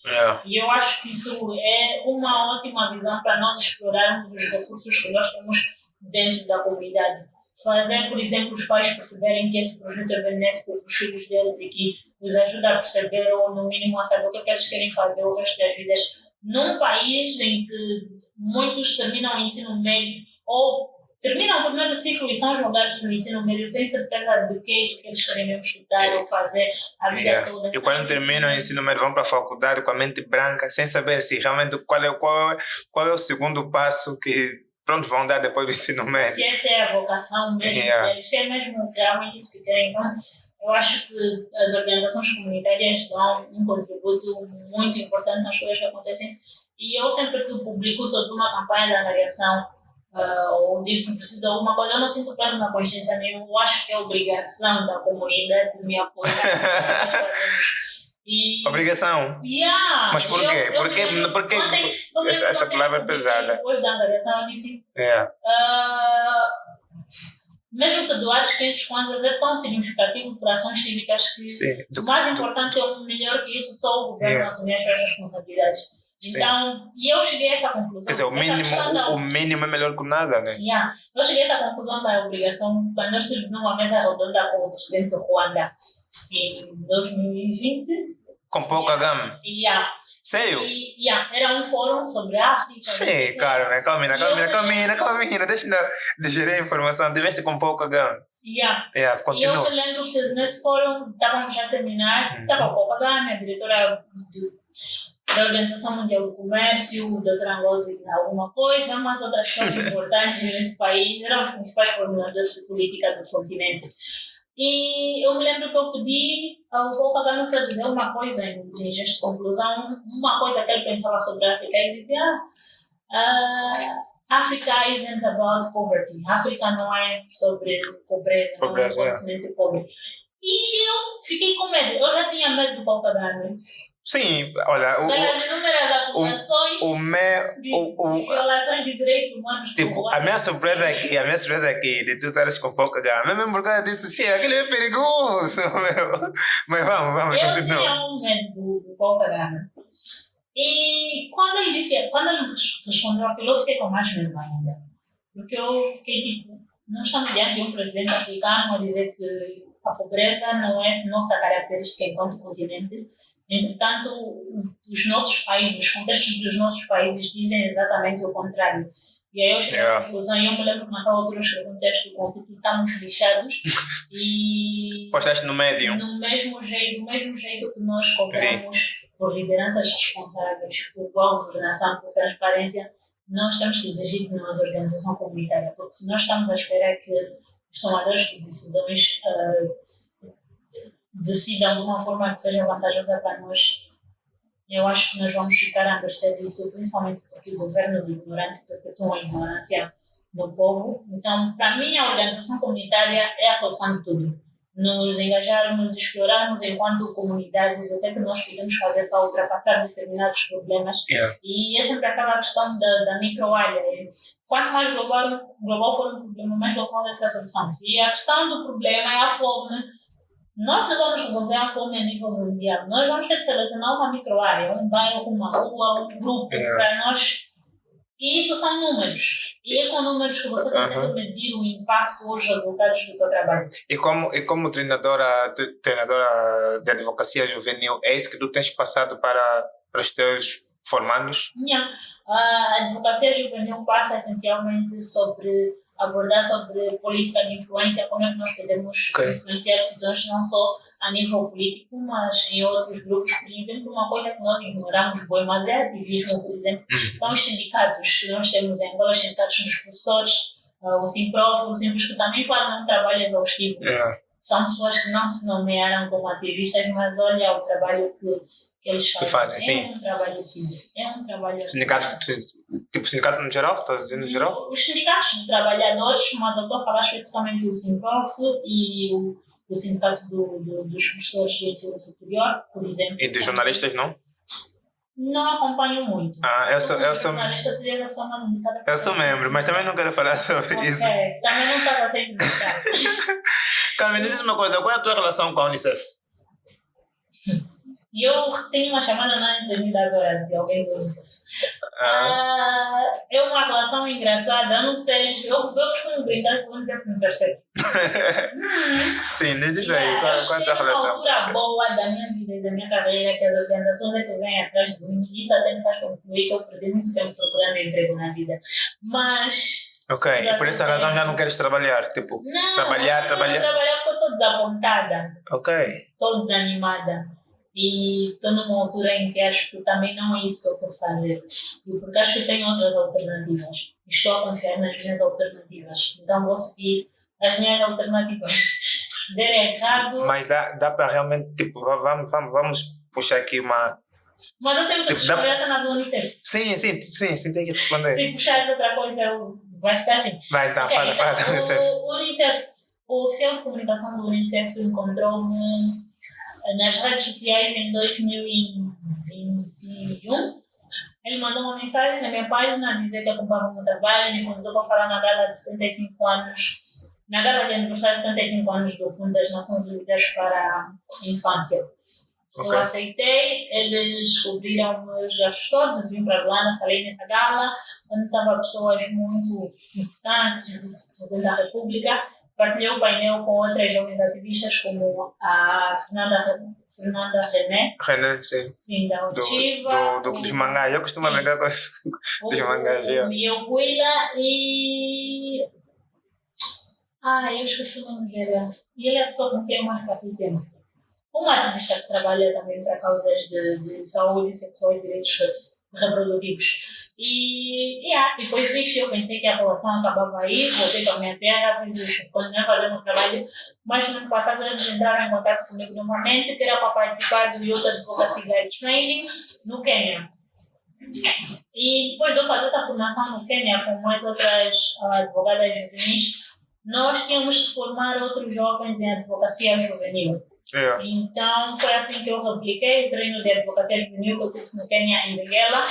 E eu acho que isso é uma ótima visão para nós explorarmos os recursos que nós temos dentro da comunidade. Fazer, por exemplo, os pais perceberem que esse projeto é benéfico para os filhos deles e que os ajuda a perceber ou, no mínimo, a saber o que é que eles querem fazer o resto das vidas. Num país em que muitos terminam o ensino médio ou terminam o primeiro ciclo e são jogados no ensino médio sem certeza de que é isso que eles querem mesmo estudar ou fazer a vida toda. E quando terminam o ensino médio vão para a faculdade com a mente branca, sem saber se realmente qual é o segundo passo que vão dar depois do ensino médio. Se essa é a vocação mesmo deles, se é mesmo realmente isso que querem. Então, eu acho que as organizações comunitárias dão um contributo muito importante nas coisas que acontecem. E eu sempre que publico sobre uma campanha de angariação ou digo que preciso de alguma coisa, eu não sinto peso na consciência nenhuma. Eu acho que é obrigação da comunidade me apoiar. Obrigação? Mas por quê? Porque essa palavra é pesada. Depois da angariação eu disse mesmo que doares 500 kwanzas é tão significativo para ações cívicas que o mais importante é o melhor que isso, só o governo assumir as suas responsabilidades. Então, e eu cheguei a essa conclusão. Quer dizer, o mínimo é melhor que nada, né? Eu cheguei a essa conclusão da obrigação quando eu estive numa mesa redonda com o presidente do Ruanda em 2020. Com Paul Kagame? Sério? Era um fórum sobre a África. Sim, cara, né? Calmina. Deixa eu digerir a informação. Tiveste com Paul Kagame? Continua. E eu me lembro que nesse fórum estávamos já a terminar. Estava o Paul Kagame, a diretora da Organização Mundial do Comércio, o Dr. Ngozi alguma coisa, umas outras pessoas importantes nesse país. Eram os principais formuladores de política do continente. E eu me lembro que eu pedi ao Paul Kagame para dizer uma coisa em gesto de conclusão, uma coisa que ele pensava sobre a África. Ele dizia, Africa isn't about poverty. África não é sobre pobreza, não é um continente pobre. E eu fiquei com medo. Eu já tinha medo do Paul Kagame. Sim, olha, pelas inúmeras acusações de violações de direitos humanos. Tipo, a minha surpresa é que de tu estares com Paul Kagame, mesmo por causa disso, aquele é perigoso, meu. Mas vamos, continua. Eu tinha um medo do Paul Kagame. E quando ele respondeu aquilo, eu fiquei com mais medo ainda. Porque eu fiquei tipo, nós estamos diante de um presidente africano a dizer que a pobreza não é nossa característica enquanto continente. Entretanto, os nossos países, os contextos dos nossos países dizem exatamente o contrário. E aí eu cheguei à conclusão, e eu me lembro que naquela altura eu escrevi um texto com o título Estamos Lixados e... Postaste no Medium? Do mesmo jeito que nós cobramos por lideranças responsáveis, por boa governação, por transparência, nós temos que exigir de nós a organização comunitária, porque se nós estamos à espera que os tomadores de decisões decidam de uma forma que seja vantajosa para nós, eu acho que nós vamos ficar à mercê disso, principalmente porque governos ignorantes perpetuam a ignorância do povo. Então, para mim, a organização comunitária é a solução de tudo. Nos engajarmos, explorarmos enquanto comunidades o que é que nós podemos fazer para ultrapassar determinados problemas. E é sempre aquela questão da micro-área. Quanto mais global for um problema, mais local deve ser a solução. Se a questão do problema é a fome, nós não vamos resolver a fome a nível mundial. Nós vamos ter que selecionar uma micro-área, um bairro, uma rua, um grupo, para nós. E isso são números. E é com números que você consegue medir o impacto ou os resultados do seu trabalho. E como treinadora de advocacia juvenil, é isso que tu tens passado para os teus formandos? A advocacia juvenil passa essencialmente sobre abordar sobre política de influência, como é que nós podemos influenciar decisões não só a nível político, mas em outros grupos. Por exemplo, uma coisa que nós ignoramos, mas é ativismo, por exemplo, são os sindicatos que nós temos em Angola, os sindicatos dos professores, o Simprof, o Simples, que também fazem um trabalho exaustivo. São pessoas que não se nomearam como ativistas, mas olha o trabalho que eles fazem. Um trabalho simples. É um trabalho tipo sindicato no geral? Estás dizendo no geral? Os sindicatos de trabalhadores, mas eu estou a falar especificamente do Simprof e o sindicato dos professores do ensino superior, por exemplo. E dos jornalistas, não? Não acompanho muito. Eu sou jornalista seria a pessoa mais indicada. Eu sou membro, mas também não quero falar sobre isso. Também não estás a ser entrevistado. Carmen, me diz uma coisa, qual é a tua relação com a Unicef? E eu tenho uma chamada na entendida agora de alguém do Unicef. É uma relação engraçada, eu não sei, eu costumo brincar com o Unicef me percebe. Sim, me diz aí, qual é a tua relação? Uma altura boa da minha vida e da minha carreira, que as organizações é que vêm atrás de mim, isso até me faz concluir que eu perdi muito tempo procurando emprego na vida. Mas... Ok, e por essa razão já não queres trabalhar? Tipo, não, trabalhar. Não trabalhar porque eu estou desapontada. Ok. Estou desanimada. E estou numa altura em que acho que também não é isso que eu quero fazer. E porque acho que tenho outras alternativas. Estou a confiar nas minhas alternativas. Então vou seguir as minhas alternativas. Se der errado... Mas dá para realmente, tipo, vamos puxar aqui uma... Mas eu tenho que responder essa na do Unicef. Sim, tem que responder. Se puxares outra coisa, vai ficar assim. Vai, então, fala do Unicef. O Unicef, o oficial de comunicação do Unicef encontrou-me nas redes sociais em 2021. Ele mandou uma mensagem na minha página a dizer que acompanhava o meu trabalho, me convidou para falar na gala de 75 anos, na gala de aniversário de 75 anos do Fundo das Nações Unidas para a Infância. Okay. Eu aceitei, eles cobriram meus gastos todos, vim para Luanda, falei nessa gala, onde estavam pessoas muito importantes, o vice-presidente da República, partilhei o painel com outras jovens ativistas como a Fernanda René. René, sim. Sim, da Otiva. Dos mangás, eu costumo brincar com dos mangás. O Miel Guila e... eu esqueci o nome dela. E ele é a pessoa com quem eu mais passei tempo. Uma ativista que trabalha também para causas de saúde sexual e direitos reprodutivos. E foi fixe, eu pensei que a relação acabava aí, voltei para a minha terra, continuei a fazer o meu trabalho, mas no ano passado eles entraram em contato comigo novamente, que era para participar do Youth Advocacy Guide Training no Quênia. E depois de eu fazer essa formação no Quênia com mais outras advogadas juvenis, nós tínhamos que formar outros jovens em advocacia juvenil. Yeah. Então foi assim que eu repliquei o treino de advocacia juvenil que eu tive no Quênia em Benguela,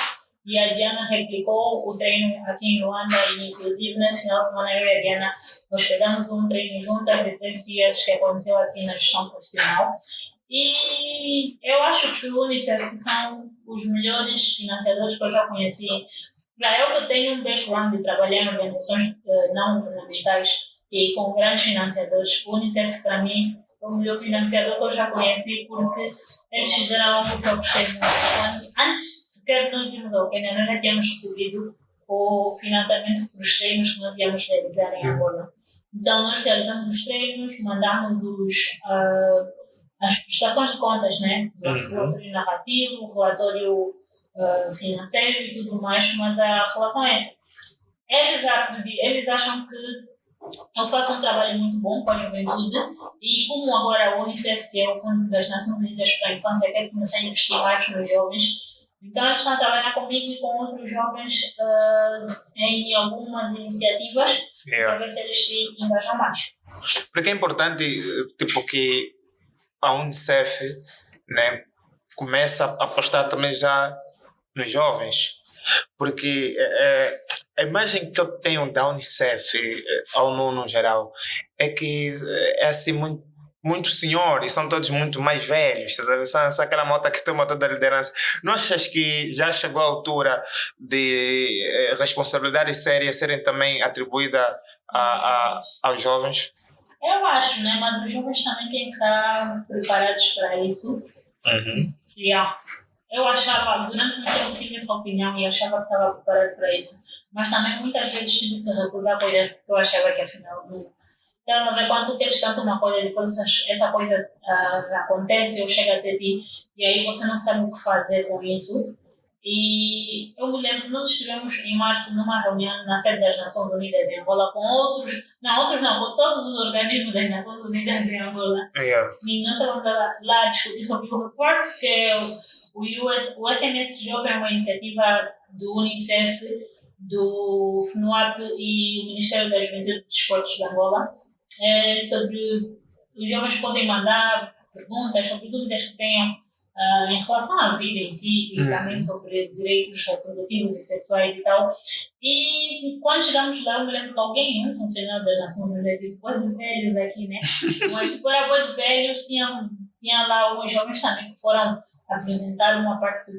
e a Diana replicou o treino aqui em Luanda, e inclusive nesse final de semana eu e a Diana hospedamos um treino juntas de 3 dias que aconteceu aqui na gestão profissional. E eu acho que o Unicef são os melhores financiadores que eu já conheci. Para eu que tenho um background de trabalhar em organizações não governamentais e com grandes financiadores, o Unicef para mim é o melhor financiador que eu já conheci, porque eles fizeram algo que eu gostei muito. Antes sequer nós íamos ao Quênia, nós já tínhamos recebido o financiamento para os treinos que nós íamos realizar em Angola. Então nós realizamos os treinos, mandamos as prestações de contas, né? O relatório narrativo, o relatório financeiro e tudo mais, mas a relação é essa. Eles acham que eu faço um trabalho muito bom com a juventude, e como agora a Unicef, que é o Fundo das Nações Unidas para a Infância, quer começar a investir mais nos jovens, então eles estão a trabalhar comigo e com outros jovens em algumas iniciativas para ver se eles se engajam mais. Porque é importante tipo, que a Unicef, né, começa a apostar também já nos jovens, porque a imagem que eu tenho da Unicef ao no geral é que é assim muito senhor, e são todos muito mais velhos, são aquela malta que toma toda a liderança. Não achas que já chegou a altura de responsabilidades sérias serem também atribuídas aos jovens? Eu acho, né? Mas os jovens também têm que estar preparados para isso. Eu achava, durante muito tempo tive essa opinião e achava que estava preparado para isso, mas também muitas vezes tive que recusar coisas porque eu achava que afinal não. Então, quando tu queres tanto uma coisa, depois essa coisa acontece ou chega até ti, e aí você não sabe o que fazer com isso. E eu me lembro, nós estivemos em março numa reunião na sede das Nações Unidas em Angola com com todos os organismos das Nações Unidas em Angola. E nós estávamos lá a discutir sobre o report, que é o SMS Jovem, é uma iniciativa do Unicef, do FNUAP e o Ministério da Juventude e Desportos de Angola, sobre os jovens podem mandar perguntas sobre dúvidas que tenham em relação à vida em si e também sobre direitos reprodutivos e sexuais e tal. E quando chegamos lá, eu me lembro que alguém, um funcionário das Nações Unidas, disse: "Boi de velhos aqui, né?" Mas tipo, era boi de velhos, tinha lá alguns jovens também que foram apresentar uma parte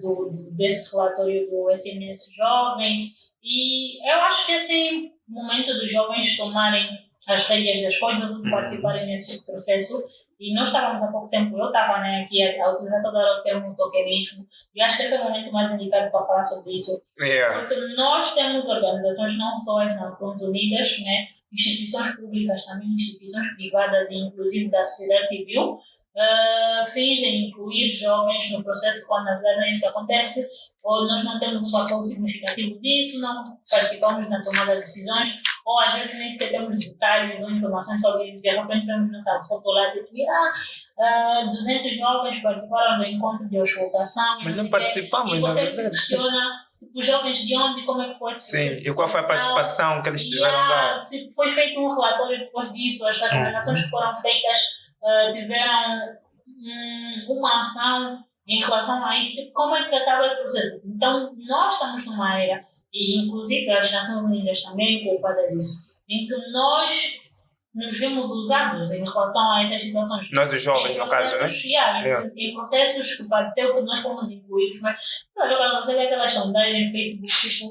desse relatório do SMS Jovem. E eu acho que esse momento dos jovens tomarem as rédeas das coisas e participarem nesse processo. E nós estávamos há pouco tempo, eu estava, né, aqui a utilizar toda hora o termo tokenismo, e acho que esse é o momento mais indicado para falar sobre isso. Porque nós temos organizações, não só as Nações Unidas, né, instituições públicas, também instituições privadas e inclusive da sociedade civil, fingem incluir jovens no processo quando na verdade não é isso que acontece, ou nós não temos um papel significativo disso, não participamos na tomada de decisões, ou às vezes nem sequer temos detalhes ou informações sobre isso. De repente vemos nessa foto lá de 200 jovens participaram do encontro de auscultação, mas não participamos, e você se questiona os jovens de onde, como é que foi esse processo. Sim, e qual foi a participação que eles tiveram lá? Se foi feito um relatório depois disso, as recomendações que foram feitas tiveram uma ação em relação a isso, tipo, como é que acaba esse processo? Então, nós estamos numa era, e inclusive as Nações Unidas também culpada disso, em que nós nos vemos usados em relação a essas situações. Nós os jovens, no caso, né? Em processos que pareceu que nós fomos incluídos, mas agora você vê aquelas sondagens no Facebook, tipo,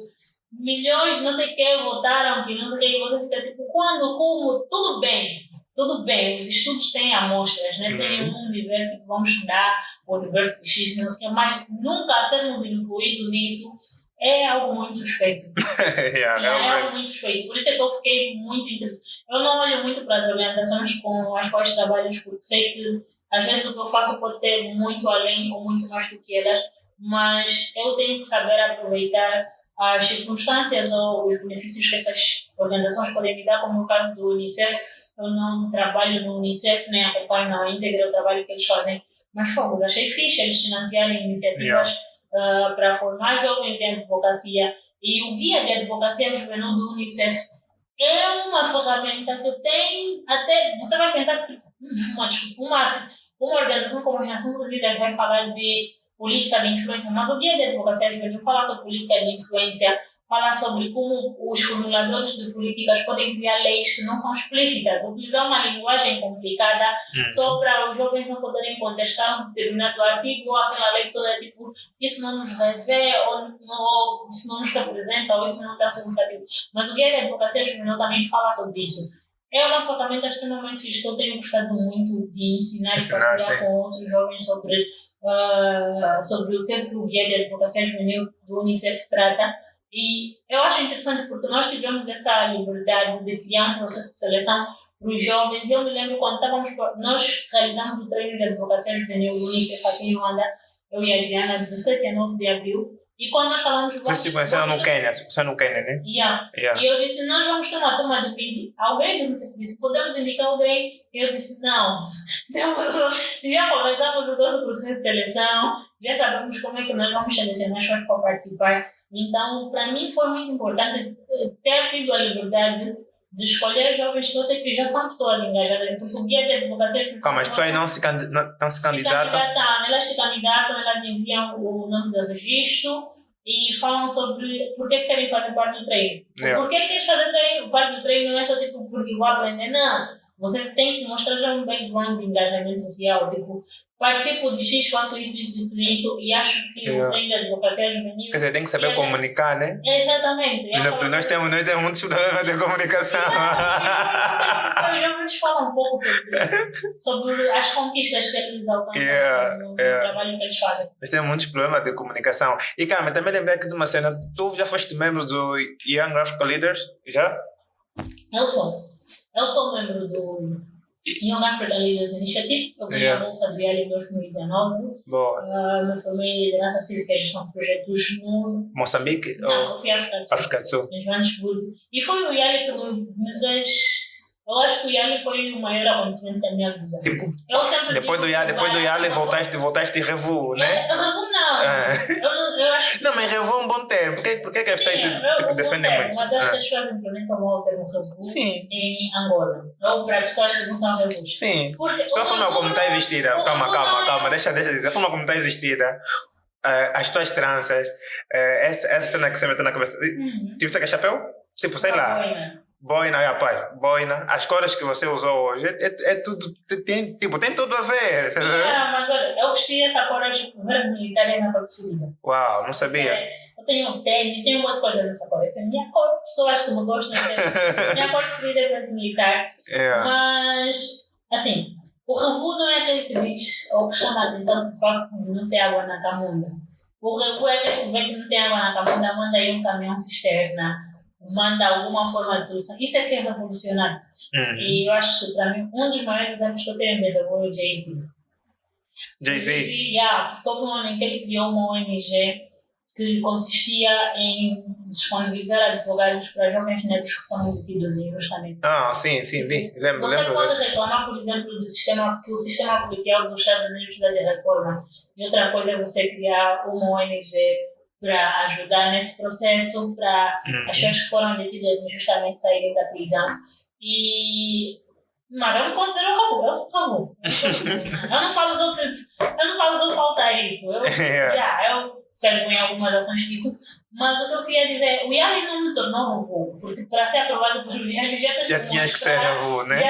milhões de não sei o que votaram, que não sei o que, e você fica tipo, quando, como, tudo bem, os estudos têm amostras, né? Tem um universo, tipo, vamos estudar o universo de X, não sei o que, mas nunca sermos incluídos nisso é algo muito suspeito. É algo muito suspeito. Por isso é que eu fiquei muito interessada. Eu não olho muito para as organizações com as quais trabalho, porque sei que às vezes o que eu faço pode ser muito além ou muito mais do que elas, mas eu tenho que saber aproveitar as circunstâncias ou os benefícios que essas organizações podem me dar, como no caso do Unicef. Eu não trabalho no Unicef, nem acompanho na íntegra o trabalho que eles fazem, mas fomos, achei fixe eles financiarem iniciativas para formar jovens em advocacia. E o Guia de Advocacia Juvenil do Unicef é uma ferramenta que tem até, você vai pensar que uma organização como as Nações Unidas vai falar de política de influência, mas o Guia de Advocacia Juvenil fala sobre política de influência, fala sobre como os formuladores de políticas podem criar leis que não são explícitas, utilizar uma linguagem complicada só para os jovens não poderem contestar um determinado artigo ou aquela lei toda, tipo, isso não nos revê, ou isso não nos representa, ou isso não está significativo. Mas o Guia de Advocacia Juvenil também fala sobre isso. É uma ferramenta extremamente fixe que eu tenho gostado muito de ensinar e partilhar com outros jovens sobre o que o Guia de Advocacia Juvenil do Unicef trata. E eu acho interessante porque nós tivemos essa liberdade de criar um processo de seleção para os jovens. Eu me lembro quando nós realizamos o treino de advocacia juvenil do Unicef aqui em Luanda, eu e a Adriana, de 7 a 9 de abril. E quando nós falamos... Vocês se conheceram no Quênia, né? E eu disse, nós vamos ter uma turma de 20. Alguém do Unicef disse, podemos indicar alguém? E eu disse, não. Já começamos o nosso processo de seleção, já sabemos como é que nós vamos selecionar as pessoas para participar. Então, para mim foi muito importante ter tido a liberdade de escolher jovens que eu sei que já são pessoas engajadas, porque o Guia de Advocacia Juvenil... Calma, as pessoas não se candidatam? Elas se candidatam, elas enviam o nome do registro e falam sobre por que querem fazer parte do treino. Por que queres fazer parte do treino? Não é só tipo porque vou aprender, não. Você tem que mostrar já um background de engajamento social, tipo, participo de X, faço isso, e acho que o treino de advocacia juvenil... Quer dizer, tem que saber comunicar, né? Exatamente. Nós temos muitos problemas de comunicação. Os jovens falam um pouco sobre as conquistas que eles alcançam no trabalho que eles fazem. Nós temos muitos problemas de comunicação. E, Carmen, também lembrei aqui de uma cena. Tu já foste membro do Young Africa Leaders? Já? Eu sou membro do Young African Leaders Initiative. Eu ganhei a bolsa do IALI em 2019. Boa. Me formei em liderança cívica e gestão de projetos no... Moçambique? Não, eu fui África do Sul. Em Joanesburgo. E foi o IALI que me fez... Eu acho que o IALI foi o maior acontecimento da minha vida. Eu sempre depois do IALI voltaste Revu, né? Revu não. Eu acho Não, mas revu é um bom termo. Por que as pessoas defendem muito? Mas acho que as pessoas implementam mal o termo revu Sim. em Angola. Ou para pessoas que não são revus. Sim. Só a forma como está vestida. Calma. Deixa dizer. A forma como está vestida. As tuas tranças. Essa cena que você meteu na cabeça. Tipo, você quer chapéu? Tipo, sei lá. Boina, boina. As cores que você usou hoje é tudo. Tem tudo a ver. Mas olha, eu vesti essa cor hoje verde militar e minha cor preferida. Uau, não sabia. Eu tenho um tênis, tenho uma coisa nessa cor. Essa é a minha cor, pessoas que me gostam. Minha cor preferida é verde militar. Mas, assim, o revu não é aquele que diz ou que chama a atenção por fato de não ter água na camunda. O revu é aquele que vê que não tem água na camunda, manda aí um caminhão cisterna. Manda alguma forma de solução. Isso é que é revolucionário. E eu acho que, para mim, um dos maiores exemplos que eu tenho de revolução é o Jay-Z. Jay-Z? Porque houve um ano em que ele criou uma ONG que consistia em disponibilizar advogados para jovens negros que foram detidos injustamente. Sim, vi. Lembro pode disso. reclamar, por exemplo, que o sistema policial dos Estados Unidos precisa de reforma. E outra coisa é você criar uma ONG para ajudar nesse processo, para as pessoas que foram detidas injustamente saírem da prisão. Mas eu não considero eu sou favor. Eu não falo os outros faltar isso. Eu pego em algumas ações disso, mas o que eu queria dizer é o IALI não me tornou revu, porque para ser aprovado pelo IALI já tinhas que ser revu, né?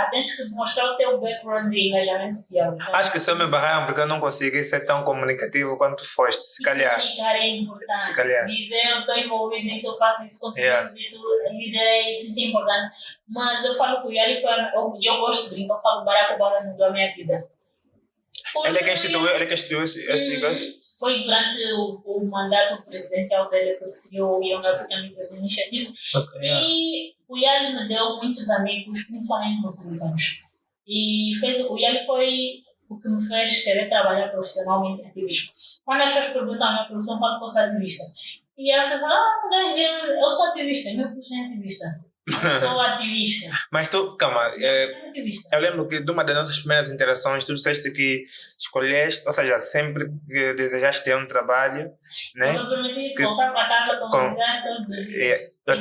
Tens que demonstrar o teu background de engajamento social. Então, acho que só me barraram porque eu não consegui ser tão comunicativo quanto foste, se calhar. Comunicar é importante. Se calhar. Dizer eu estou envolvido nisso, eu faço isso, conseguimos isso, liderei isso é importante. Mas eu falo que o IALI foi, eu gosto de brincar, eu falo que Barack Obama mudou a minha vida. Porque ele é que instituiu esse gajo? Foi durante o mandato presidencial dele que se criou o Young African Leaders Initiative. E o IALI me deu muitos amigos, principalmente moçambicanos. E o IALI foi o que me fez querer trabalhar profissionalmente em ativismo. Quando as pessoas perguntam a minha profissão, eu falo que eu sou ativista. E elas falam, eu sou ativista, minha profissão é ativista. Eu sou ativista. Mas tu, calma, eu lembro que de uma das nossas primeiras interações tu disseste que escolheste, ou seja, sempre que desejaste ter um trabalho, né? Eu me permiti voltar para casa com novidade todos os dias. O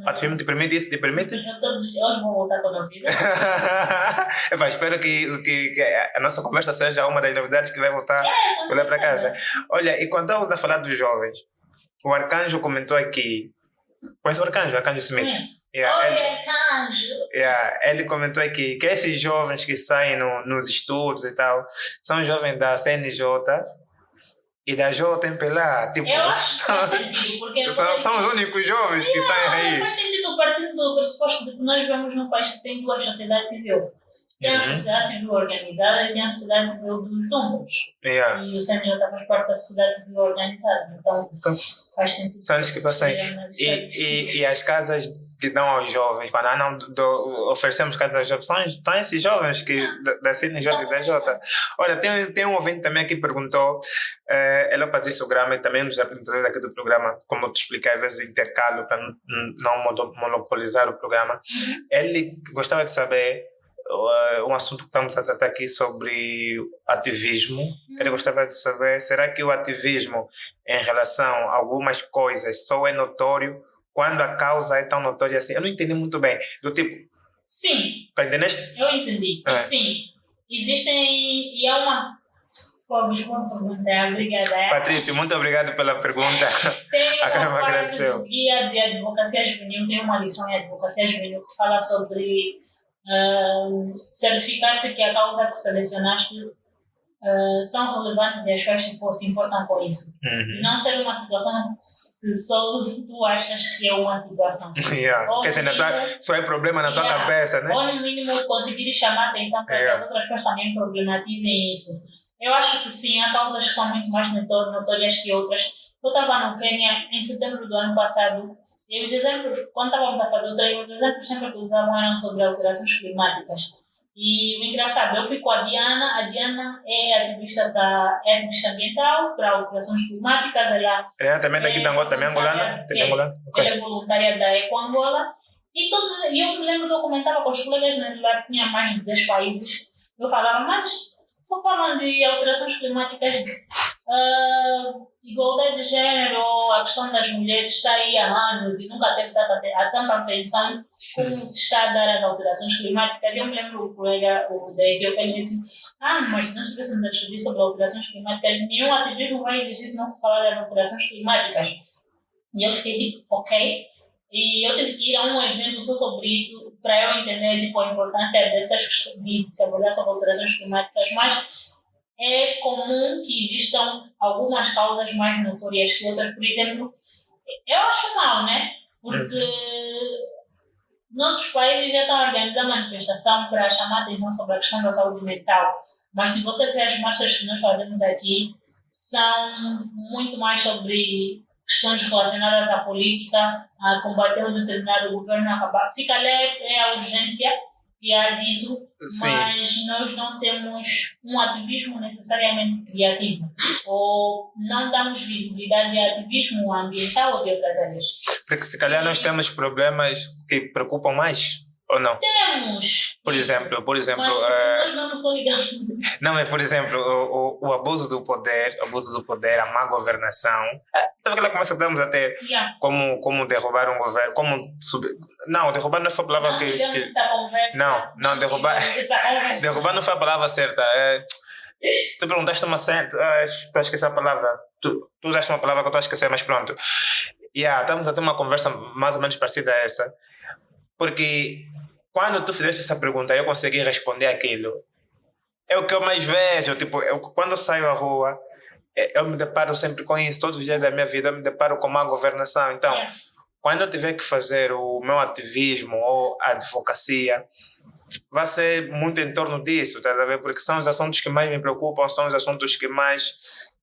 ativismo te permite isso? Te permite? Eu todos os dias vou voltar com novidade. Espero que a nossa conversa seja uma das novidades que vai voltar para casa. Olha, e quando estávamos a falar dos jovens, o Arcanjo comentou aqui. Conhece o Arcanjo Smith? Arcanjo! Ele comentou aqui que esses jovens que saem nos estudos e tal são jovens da CNJ e da JMPLA. Tipo, eu acho que faz sentido, porque são os únicos jovens que saem aí. Faz sentido partindo do pressuposto de que nós vivemos num país que tem duas sociedades civis. Tem a sociedade civil organizada e tem a sociedade civil dos números. E o CNJ faz parte da sociedade civil organizada. Então faz sentido. São os que passam. E as casas que dão aos jovens, oferecemos casas aos jovens, estão esses jovens que, da CNJ e da J. Olha, tem um ouvinte também que perguntou, ele é o Patrício Grama, e também um dos apresentadores aqui do programa, como eu te expliquei, às vezes intercalo para não monopolizar o programa. Ele gostava de saber um assunto que estamos a tratar aqui sobre ativismo. Ele gostava de saber, será que o ativismo em relação a algumas coisas só é notório quando a causa é tão notória assim? Eu não entendi muito bem. Do tipo... Sim. Entendeste? Eu entendi. Sim. Existem... E é uma... Boa pergunta, obrigada. Patrício, muito obrigado pela pergunta. Tem uma parte do guia de advocacia juvenil, tem uma lição em advocacia juvenil que fala sobre certificar-se que a causa que selecionaste são relevantes e as pessoas se importam com isso. E não ser uma situação que só tu achas que é uma situação. Quer dizer, só é problema na tua cabeça, né? Ou no mínimo conseguir chamar a atenção para que as outras pessoas também problematizem isso. Eu acho que sim, há causas que são muito mais notórias que outras. Eu estava no Quênia em setembro do ano passado. E os exemplos, quando estávamos a fazer o treino, os exemplos sempre que usavam eram sobre alterações climáticas. E o engraçado, eu fui com a Diana é ativista ambiental para alterações climáticas. Ela também daqui de Angola, também angolana? Ela é voluntária da Eco Angola. E eu me lembro que eu comentava com os colegas, lá tinha mais de 10 países. Eu falava, mas só falam de alterações climáticas igualdade de género, a questão das mulheres está aí há anos e nunca teve tanta atenção como se está a dar às alterações climáticas. Eu me lembro o colega da Etiópia, ele disse, mas se nós estivéssemos a discutir sobre alterações climáticas, nenhum ativismo vai existir se não se falar das alterações climáticas. E eu fiquei tipo, ok. E eu tive que ir a um evento só sobre isso para eu entender tipo, a importância dessas questões, de se abordar sobre alterações climáticas, mas é comum que existam algumas causas mais notórias que outras. Por exemplo, eu acho mal, né? Porque noutros países já estão a organizar manifestação para chamar a atenção sobre a questão da saúde mental. Mas se você vê as marchas que nós fazemos aqui, são muito mais sobre questões relacionadas à política, a combater um determinado governo, acabar. Se calhar é a urgência que há disso, Sim. mas nós não temos um ativismo necessariamente criativo, ou não damos visibilidade de ativismo ambiental ou de outras áreas. Porque se calhar nós temos problemas que preocupam mais, ou não? Temos! Por exemplo, Mas nós não nos ligamos. Não, é por exemplo, o abuso do poder, a má governação. Sabe aquela conversa que estamos a ter? Yeah. Como derrubar um governo, Não, derrubar não foi a palavra que... Essa conversa. Não, derrubar... derrubar não foi a palavra certa. Tu perguntaste uma certa... Estou a esquecer a palavra. Tu usaste uma palavra que eu estou a esquecer, mas pronto. Estamos a ter uma conversa mais ou menos parecida a essa. Porque quando tu fizeste essa pergunta, eu consegui responder aquilo. É o que eu mais vejo. Tipo, quando eu saio à rua, eu me deparo sempre com isso. Todos os dias da minha vida eu me deparo com má governação. Então, quando eu tiver que fazer o meu ativismo ou a advocacia, vai ser muito em torno disso, estás a ver? Porque são os assuntos que mais me preocupam, são os assuntos que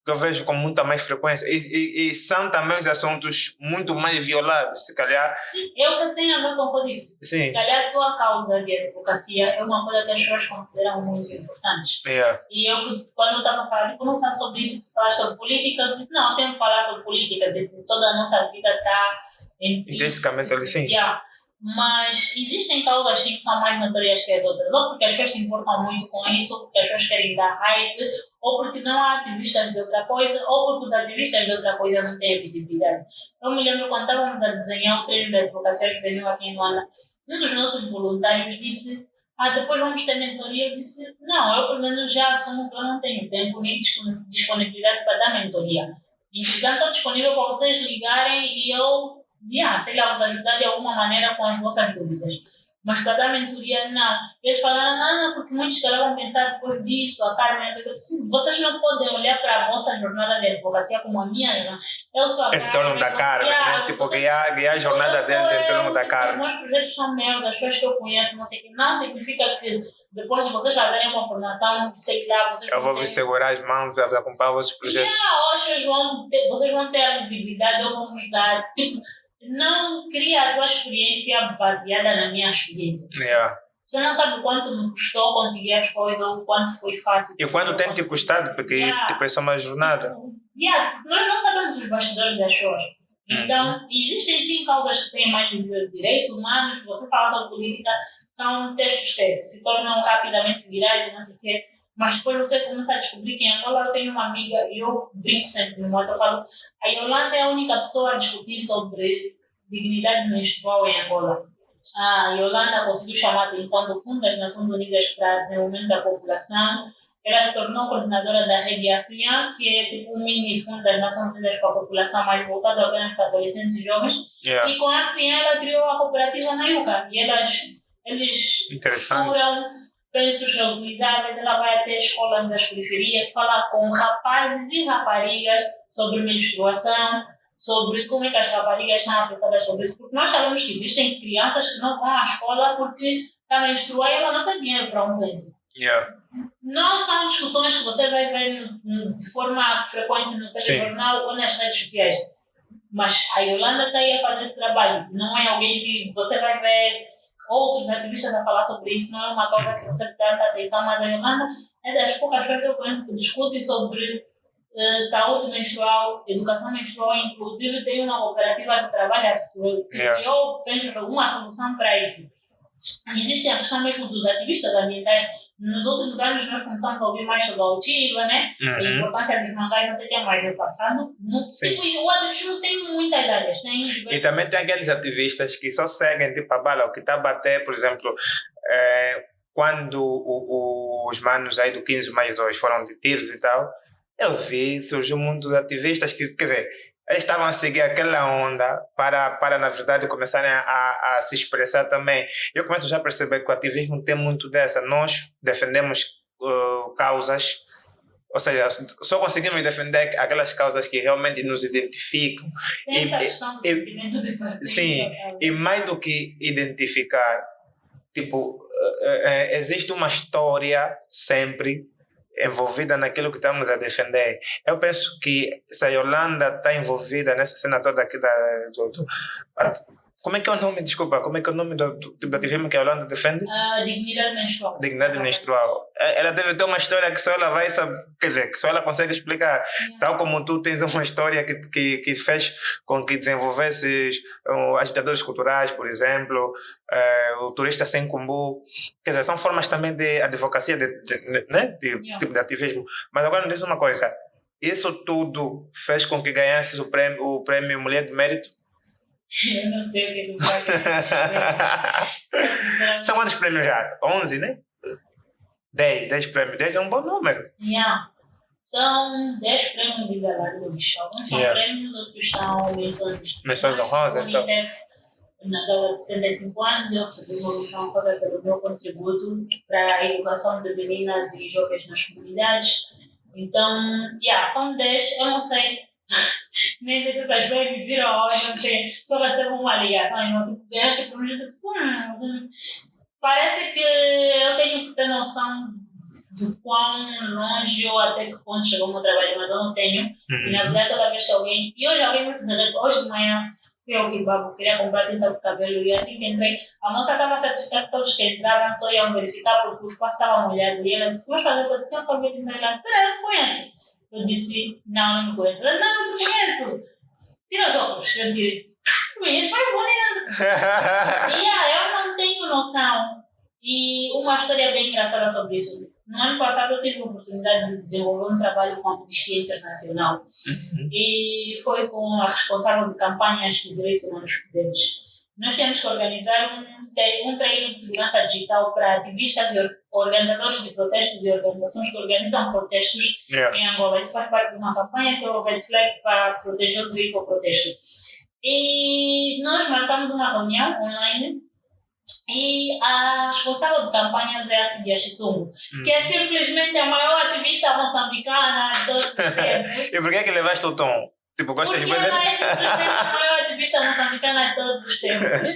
eu vejo com muita mais frequência e são também os assuntos muito mais violados, se calhar. Eu que tenho a ver com o que eu disse. Sim. Se calhar a tua causa de advocacia é uma coisa que as pessoas consideram muito importante. E eu, quando eu estava a falar, não falo sobre isso, tu falaste sobre política, eu disse, não, eu tenho que falar sobre política, toda a nossa vida está intrinsecamente ali, sim. Mas existem causas sim que são mais notórias que as outras, ou porque as pessoas se importam muito com isso, ou porque as pessoas querem dar hype, ou porque não há ativistas de outra coisa, ou porque os ativistas de outra coisa não têm visibilidade. Eu me lembro quando estávamos a desenhar o treino de advocacia juvenil aqui em Luanda, um dos nossos voluntários disse, depois vamos ter mentoria. Eu disse, não, eu pelo menos já assumo que eu não tenho tempo nem disponibilidade para dar mentoria. Então estou disponível para vocês ligarem e eu sei lá, vos ajudar de alguma maneira com as vossas dúvidas. Mas para dar mentoria, não. Eles falaram, não, porque muitos caras vão pensar depois disso, a Carmen, eu disse, vocês não podem olhar para a vossa jornada de advocacia como a minha, não. Eu sou a Carmen. Em torno da Carmen, né? Tipo, guiar a jornada deles em torno da Carmen. Os meus projetos são meus, das pessoas que eu conheço, não sei o que. Não significa que depois de vocês fazerem uma formação, sei lá, vocês eu vou vos segurar as mãos, vos acompanhar os vossos projetos. Vocês vão ter a visibilidade, eu vou vos dar, tipo, não cria a tua experiência baseada na minha experiência. Você não sabe o quanto me custou conseguir as coisas ou o quanto foi fácil. E quanto tem te custado, porque depois é uma jornada. Nós não sabemos os bastidores das coisas. Então, existem sim causas que têm mais direitos humanos. Você fala sobre política, são textos que se tornam rapidamente virais, não sei o quê. Mas depois você começa a descobrir que em Angola eu tenho uma amiga, e eu brinco sempre no WhatsApp, eu falo, a Yolanda é a única pessoa a discutir sobre dignidade menstrual em Angola. A Yolanda conseguiu chamar a atenção do Fundo das Nações Unidas para o Desenvolvimento da População. Ela se tornou coordenadora da Rede Afrian, que é tipo um mini fundo das Nações Unidas para a população, mais voltado apenas para adolescentes e jovens. E com a Afrian ela criou a cooperativa Nayuca. E eles misturam pensos reutilizáveis. Ela vai até escolas das periferias, falar com rapazes e raparigas sobre menstruação, sobre como é que as raparigas são afetadas sobre isso. Porque nós sabemos que existem crianças que não vão à escola porque está a menstruar e ela não tem dinheiro para um penso. Não são discussões que você vai ver de forma frequente no telejornal ou nas redes sociais. Mas a Yolanda está aí a fazer esse trabalho. Não é alguém que você vai ver outros ativistas a falar sobre isso. Não é uma causa que recebe tanta atenção, mas a Yolanda é das poucas pessoas que eu conheço que discutem sobre saúde menstrual, educação menstrual. Inclusive tem uma cooperativa que trabalha que eu penso que uma solução para isso. Existe a questão mesmo dos ativistas ambientais. Nos últimos anos nós começamos a ouvir mais sobre a Otiva, né? A importância dos mangás, não sei o que mais no passado. Tipo, o ativismo tem muitas áreas. Tem e também tem aqueles ativistas que só seguem tipo a bala, o que está a bater, por exemplo, quando os manos aí do 15+2 foram detidos e tal, eu vi, surgiu muitos ativistas que, quer dizer, eles estavam a seguir aquela onda para na verdade, começarem a se expressar também. Eu começo já a perceber que o ativismo tem muito dessa. Nós defendemos causas, ou seja, só conseguimos defender aquelas causas que realmente nos identificam. Tem essa questão do sentimento de pertença. Sim, e mais do que identificar, tipo, existe uma história sempre envolvida naquilo que estamos a defender. Eu penso que se a Yolanda está envolvida nessa cena toda aqui como é que é o nome, desculpa, como é que é o nome do ativismo que a Yolanda defende? Dignidade menstrual. Dignidade menstrual. Ela deve ter uma história que só ela vai saber, quer dizer, que só ela consegue explicar. Tal como tu tens uma história que fez com que desenvolvesses agitadores culturais, por exemplo, o turista sem cumbu. Quer dizer, são formas também de advocacia, tipo de ativismo. Mas agora me diz uma coisa. Isso tudo fez com que ganhasses o prêmio Mulher de Mérito? Eu não sei o que vai São quantos prêmios já? 11, né? 10 prêmios. 10 é um bom número. São 10 prêmios e galardões. Alguns são prêmios, outros são menções honrosas. Então, na gala de 65 anos, eu recebi uma menção honrosa pelo meu contributo para a educação de meninas e jovens nas comunidades. Então, são 10, eu não sei. Nem sei se essas coisas me viram hoje, não sei, só recebo uma ligação e eu ganhaste por um jeito. Parece que eu tenho que ter noção de quão longe ou até que ponto chegou o meu trabalho, mas eu não tenho. E na verdade, toda vez que alguém. E hoje alguém me fez hoje de manhã, fui ao Kibabo, queria comprar tinta de cabelo e assim que entrei, a moça estava a certificar que todos que entravam só iam verificar porque o espaço estava molhado. E ela disse: mas fazer o que eu disse? Eu estou vendo tinta. Ela, peraí, eu te conheço. Eu disse: não me conheço. Ela: não, eu te conheço. Tira os óculos. Eu tirei. Conheço, mas bonito. Eu não tenho noção. E uma história bem engraçada sobre isso. No ano passado eu tive a oportunidade de desenvolver um trabalho com a Amnistia Internacional. E foi com a responsável de campanhas de direitos humanos deles. Nós temos que organizar um treino de segurança digital para ativistas e organizadores de protestos e organizações que organizam protestos em Angola. Isso faz parte de uma campanha que é o Red Flag para proteger o direito ao protesto. E nós marcamos uma reunião online e a responsável de campanhas é a Cíndia Chissumo, que é simplesmente a maior ativista moçambicana de todos os tempos. E por que levaste o tom? Tipo, gostas de Porque ela é simplesmente a maior ativista moçambicana de todos os tempos.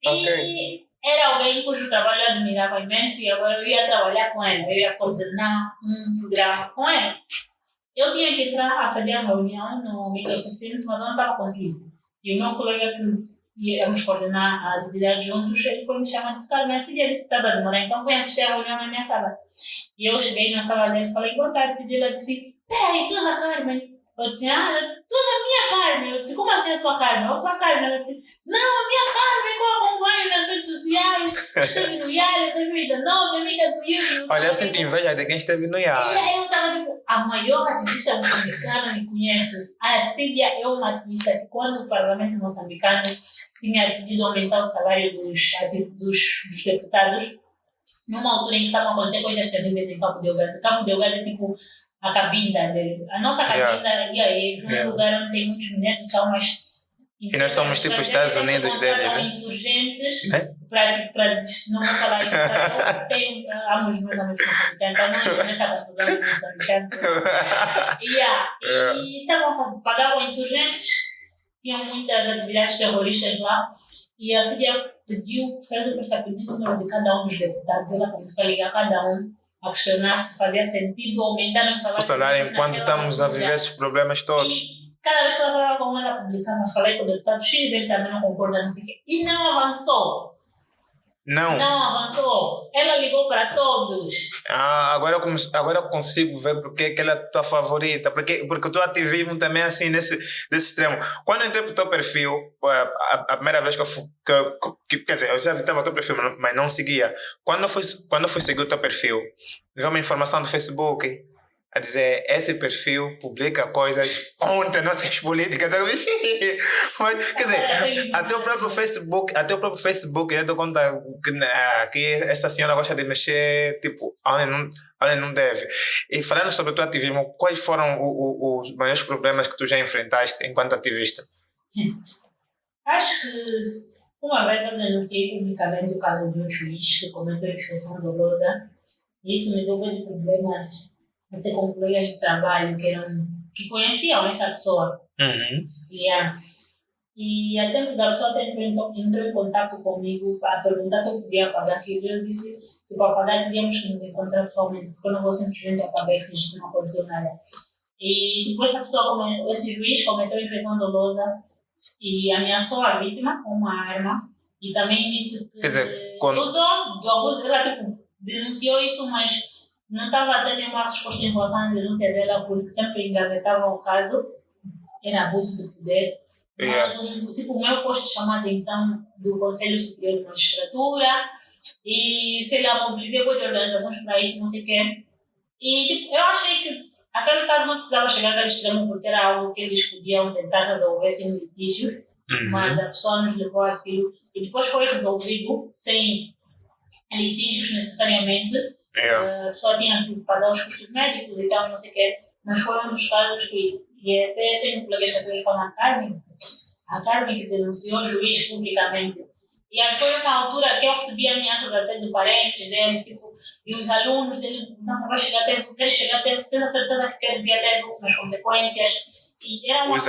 E era alguém cujo trabalho eu admirava imenso e agora eu ia trabalhar com ela, eu ia coordenar um programa com ela. Eu tinha que entrar a sediar a reunião no Microsoft Teams, mas eu não estava conseguindo. E o meu colega que íamos coordenar a atividade juntos, ele foi me chamar e disse: Carmen, esse dia disse que estás a demorar, então vem assistir a reunião na minha sala. E eu cheguei na sala dele e falei: boa tarde. E ela disse: peraí, tu és a Carmen? Eu disse: ela disse: tu és a minha Carmen. Eu disse: como assim a tua Carmen? Eu sou a Carmen. Ela disse: não, a minha Carmen que eu acompanho nas redes sociais, esteve no IAL em 2019, amiga do Yuri. Olha, eu sinto inveja de quem esteve no IAL. E aí eu estava tipo: a maior ativista moçambicana me conhece. A Cíndia é uma ativista que quando o parlamento moçambicano tinha decidido aumentar o salário dos deputados, numa altura em que estavam acontecendo coisas terríveis em Cabo Delgado. Cabo Delgado é tipo a cabinda dele. A nossa cabinda ia num lugar onde tem muitos minérios e tal, mas... E nós somos tipo os Estados Unidos dele, né? Insurgentes, para desistir, não vou falar isso, eu tenho amo os meus amigos moçambicanos, então não entro nessa confusão de moçambicanos. E pagavam insurgentes, tinham muitas atividades terroristas lá, e a Cíndia pediu, fez o está pedindo o número de cada um dos deputados, ela começou a ligar a cada um, a questionar se fazia sentido aumentar o salário enquanto estamos a viver esses problemas todos. E cada vez que ela falava com ela publicava, falei com o deputado X, ele também não concorda, não sei o quê, e não avançou. Não. Não avançou. Ela ligou para todos. Agora eu consigo ver porque que ela é tua favorita. Porque o teu ativismo também é assim, desse extremo. Quando eu entrei pro teu perfil, a primeira vez que eu fui. Quer dizer, eu já estava o teu perfil, mas não seguia. Quando eu fui seguir o teu perfil, vi uma informação do Facebook a dizer: esse perfil publica coisas contra nossas políticas. Mas, quer dizer, até o próprio Facebook já deu conta que essa senhora gosta de mexer tipo onde não deve. E falando sobre o teu ativismo, quais foram os maiores problemas que tu já enfrentaste enquanto ativista? Acho que uma vez eu denunciei publicamente o caso de um juiz que cometeu infração dolosa, e isso me deu muitos problemas até com colegas de trabalho que conheciam essa pessoa. Yeah. E há tempos a pessoa até entrou em contato comigo para perguntar se eu podia pagar aquilo. Eu disse que para pagar teríamos que nos encontrar pessoalmente, porque eu não vou simplesmente apagar e fingir que não aconteceu nada. E depois esse juiz cometeu infração dolosa e ameaçou a vítima com uma arma e também disse que usou do abuso. Ela denunciou isso, mas não estava a ter nenhuma resposta em relação à denúncia dela, porque sempre engavetava o caso. Era abuso de poder. Mas o meu posto chamou a atenção do Conselho Superior de Magistratura e, sei lá, mobilizei de organizações para isso, não sei o quê. E eu achei que aquele caso não precisava chegar àquele extremo, porque era algo que eles podiam tentar resolver sem litígios, mas a pessoa nos levou àquilo e depois foi resolvido sem litígios necessariamente. A pessoa tinha que pagar os custos médicos e tal, não sei o quê, mas foi um dos casos que, e até tenho colegas que até falam a Carmen que denunciou o juiz publicamente. E aí foi uma altura que eu recebi ameaças até de parentes dele, tipo, e os alunos dele: não vai chegar até, tens a certeza que queres ir até as últimas consequências. E era uma os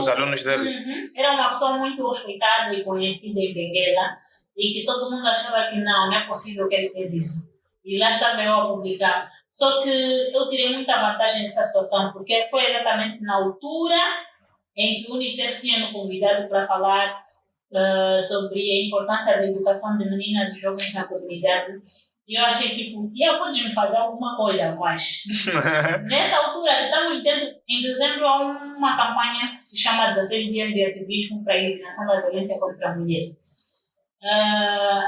alunos dele. Era uma pessoa muito respeitada e conhecida em Benguela, e que todo mundo achava que não é possível que ele fez isso. E lá estava eu a publicar. Só que eu tirei muita vantagem nessa situação, porque foi exatamente na altura em que o Unicef tinha me convidado para falar sobre a importância da educação de meninas e jovens na comunidade. E eu achei tipo, podes me fazer alguma coisa, mas nessa altura que estamos em dezembro, há uma campanha que se chama 16 Dias de Ativismo para a Eliminação da Violência contra a Mulher.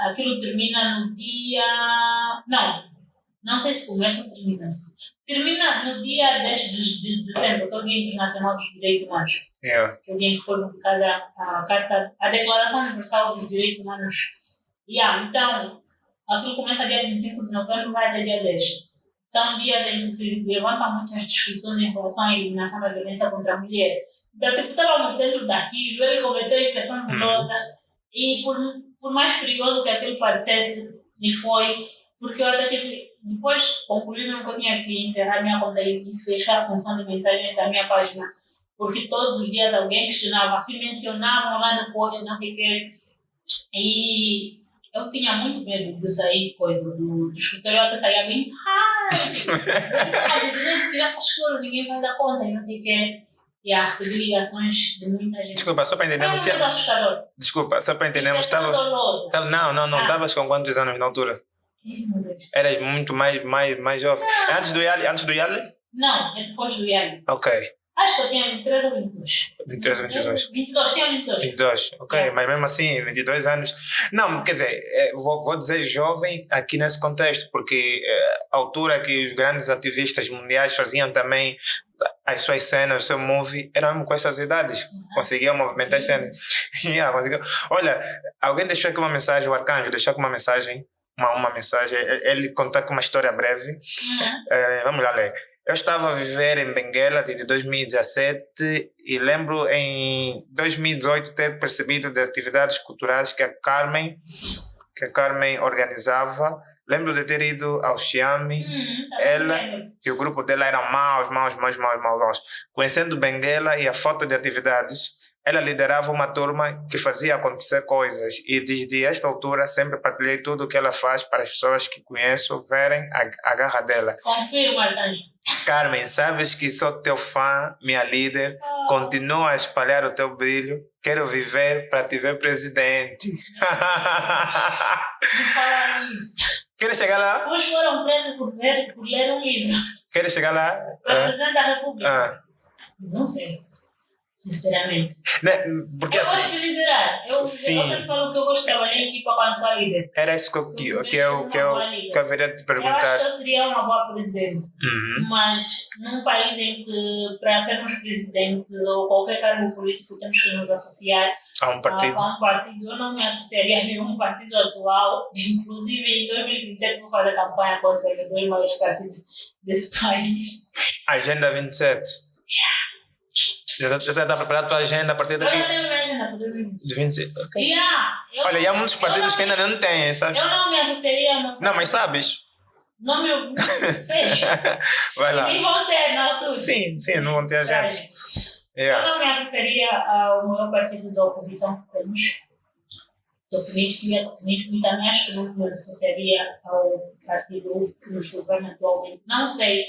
Aquilo termina no dia... Não sei se começa ou termina. Termina no dia 10 de dezembro, que é o Dia Internacional dos Direitos Humanos. Que é o dia em que foi publicada a Declaração Universal dos Direitos Humanos. Então, aquilo começa dia 25 de novembro e vai até dia 10. São dias em que se levantam muitas discussões em relação à eliminação da violência contra a mulher. Então, estávamos dentro daquilo, ele cometeu infração dolosa. E por mais perigoso que aquilo parecesse, e foi, porque eu até depois concluí mesmo que eu tinha que encerrar minha conta e fechar a função de mensagens da minha página, porque todos os dias alguém questionava, se mencionavam lá no post, não sei o quê. E eu tinha muito medo de sair do escritório, eu até saía bem tarde. Já está escuro, ninguém vai dar conta, e não sei o quê. E recebi ligações de muita gente. Desculpa, só para entendermos. Desculpa, só para entendermos. Estavas com quantos anos na altura? Eras muito mais jovem. Antes do Yali? Não, é depois do Yali. Ok. Acho que eu tinha 23 ou 22. 23 ou 22? 22, tinha 22. 22, ok, mas mesmo assim, 22 anos. Não, quer dizer, vou dizer jovem aqui nesse contexto, porque a altura que os grandes ativistas mundiais faziam também as suas cenas, o seu movie, era mesmo com essas idades. Conseguiam movimentar as cenas. Olha, alguém deixou aqui uma mensagem, o Arcanjo deixou aqui uma mensagem. Uma mensagem, ele contou aqui uma história breve. Vamos lá ler. Eu estava a viver em Benguela desde 2017 e lembro em 2018 ter percebido de atividades culturais que a Carmen organizava. Lembro de ter ido ao Xiame. Ela e o grupo dela eram maus. Conhecendo Benguela e a falta de atividades, ela liderava uma turma que fazia acontecer coisas e desde esta altura sempre partilhei tudo o que ela faz para as pessoas que conheço verem a garra dela. Confirma, Arcanjo. Carmen, sabes que sou teu fã, minha líder, continua a espalhar o teu brilho, quero viver para te ver presidente. Não fala isso. Queres chegar lá? Uns foram presos por ler um livro. Queres chegar lá? Para presidente da República. Não sei. Sinceramente. Né? Porque Eu assim, gosto de liderar. Eu sempre falo que eu gosto de trabalhar em equipa quando sou líder. era isso que eu haveria de te Eu acho perguntar. que eu seria uma boa presidente. Mas num país em que para sermos presidentes ou qualquer cargo político temos que nos associar Há um partido. a um partido, eu não me associaria a nenhum partido atual. Inclusive em 2027 vou fazer campanha contra os dois maiores partidos desse país. Agenda 27. Já está preparado a tua agenda a partir Eu daqui? não tenho minha agenda para 2027. De 27. Ok. Olha, e há muitos partidos que ainda não têm, sabes? Eu não me associaria a Não, mas sabes? Não me sei. Vai lá. Nem vão ter na altura. Sim, não vão ter agenda. Eu não me associaria ao maior partido da oposição que temos. Tokenismo e também acho que não me associaria ao partido que nos governa atualmente. Não sei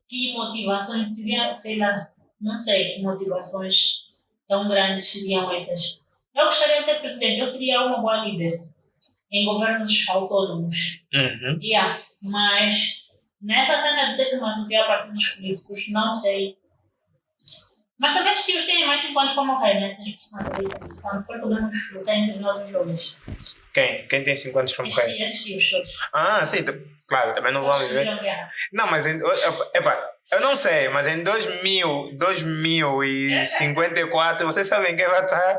que motivações teria, sei lá, não sei que motivações tão grandes seriam essas. Eu gostaria de ser presidente, eu seria uma boa líder em governos autônomos. Mas nessa cena de ter que me associar a partidos políticos, não sei. Mas também esses tios têm mais 5 anos para morrer, né? Tens personagem isso. Então, depois podemos lutar entre nós os jovens. Quem tem 5 anos para morrer? Esses tios todos. Sim, claro, também não vão viver. Não, mas eu não sei, mas em 2054 vocês sabem quem vai estar